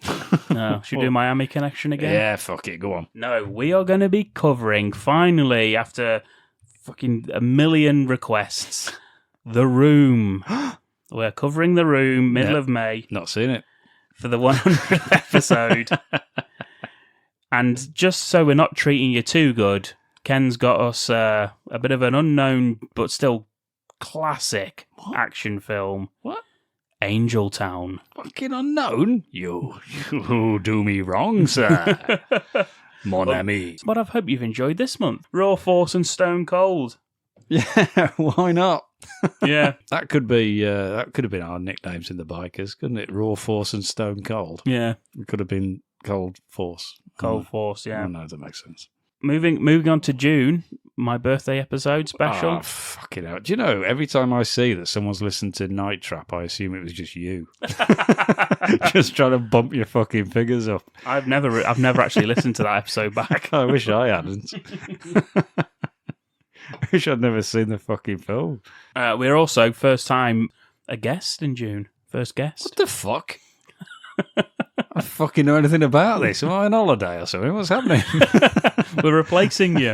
No, should we do Miami Connection again? Yeah, fuck it. Go on. No, we are going to be covering, finally, after fucking a million requests, The Room. We're covering The Room, middle of May. Not seen it. For the 100th episode. And just so we're not treating you too good, Ken's got us a bit of an unknown but still classic action film. What? Angel Town. Fucking unknown? You do me wrong, sir. Mon ami. But I hope you've enjoyed this month. Raw Force and Stone Cold. Yeah, why not? Yeah. That could have been our nicknames in the bikers, couldn't it? Raw Force and Stone Cold. Yeah. It could have been Cold Force. Cold Force, yeah. Oh, no, that makes sense. Moving on to June, my birthday episode special. Oh, fucking hell. Do you know, every time I see that someone's listened to Night Trap, I assume it was just you. Just trying to bump your fucking figures up. I've never actually listened to that episode back. I wish I hadn't. I wish I'd never seen the fucking film. We're also first time a guest in June. First guest. What the fuck? I don't fucking know anything about this. Am I on holiday or something? What's happening? We're replacing you.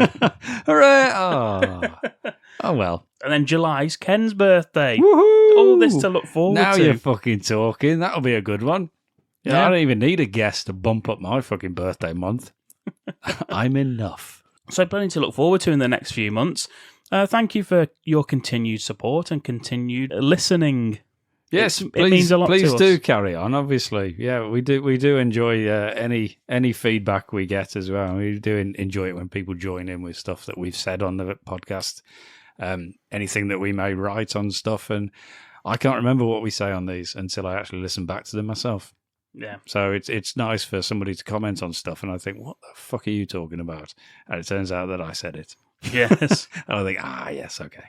Hooray! Oh well. And then July's Ken's birthday. Woohoo! All this to look forward now to. You're fucking talking. That'll be a good one. Yeah, Yeah. I don't even need a guest to bump up my fucking birthday month. I'm enough. So plenty to look forward to in the next few months. Thank you for your continued support and continued listening. Yes, It please, means a lot please to do us. carry on. Obviously, yeah, we do enjoy any feedback we get as well. We do enjoy it when people join in with stuff that we've said on the podcast, anything that we may write on stuff, and I can't remember what we say on these until I actually listen back to them myself. Yeah. So it's nice for somebody to comment on stuff, and I think, what the fuck are you talking about? And it turns out that I said it. Yes. And I think, yes, okay.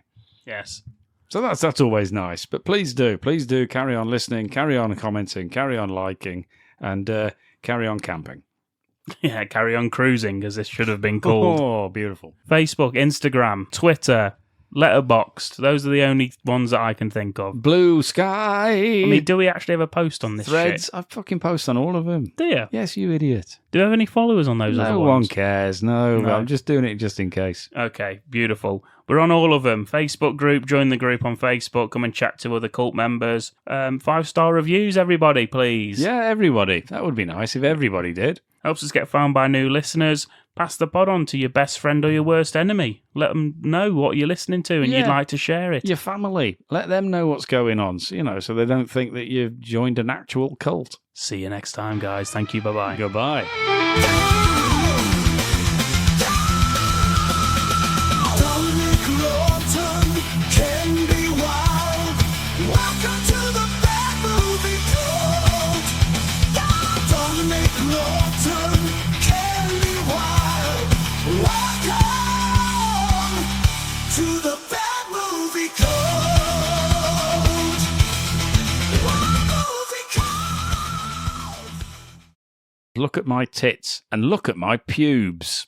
Yes. So that's always nice. But please do carry on listening, carry on commenting, carry on liking, and carry on camping. Yeah, carry on cruising, as this should have been called. Oh, beautiful. Facebook, Instagram, Twitter, Letterboxd. Those are the only ones that I can think of. Blue sky. I mean, do we actually have a post on this Threads. shit? I fucking post on all of them. Do you? Yes, you idiot. Do you have any followers on those other No ones? one cares. No, No. I'm just doing it just in case. Okay, beautiful. We're on all of them. Facebook group, join the group on Facebook. Come and chat to other cult members. 5-star reviews, everybody, please. Yeah, everybody. That would be nice if everybody did. Helps us get found by new listeners. Pass the pod on to your best friend or your worst enemy. Let them know what you're listening to and you'd like to share it. Your family. Let them know what's going on, so they don't think that you've joined an actual cult. See you next time, guys. Thank you. Bye-bye. Goodbye. Dominic Lawton can be wild. Welcome to the bad movie cult. Dominic Lawton can be wild. Welcome to the bad movie cult. Bad movie cult. Look at my tits and look at my pubes.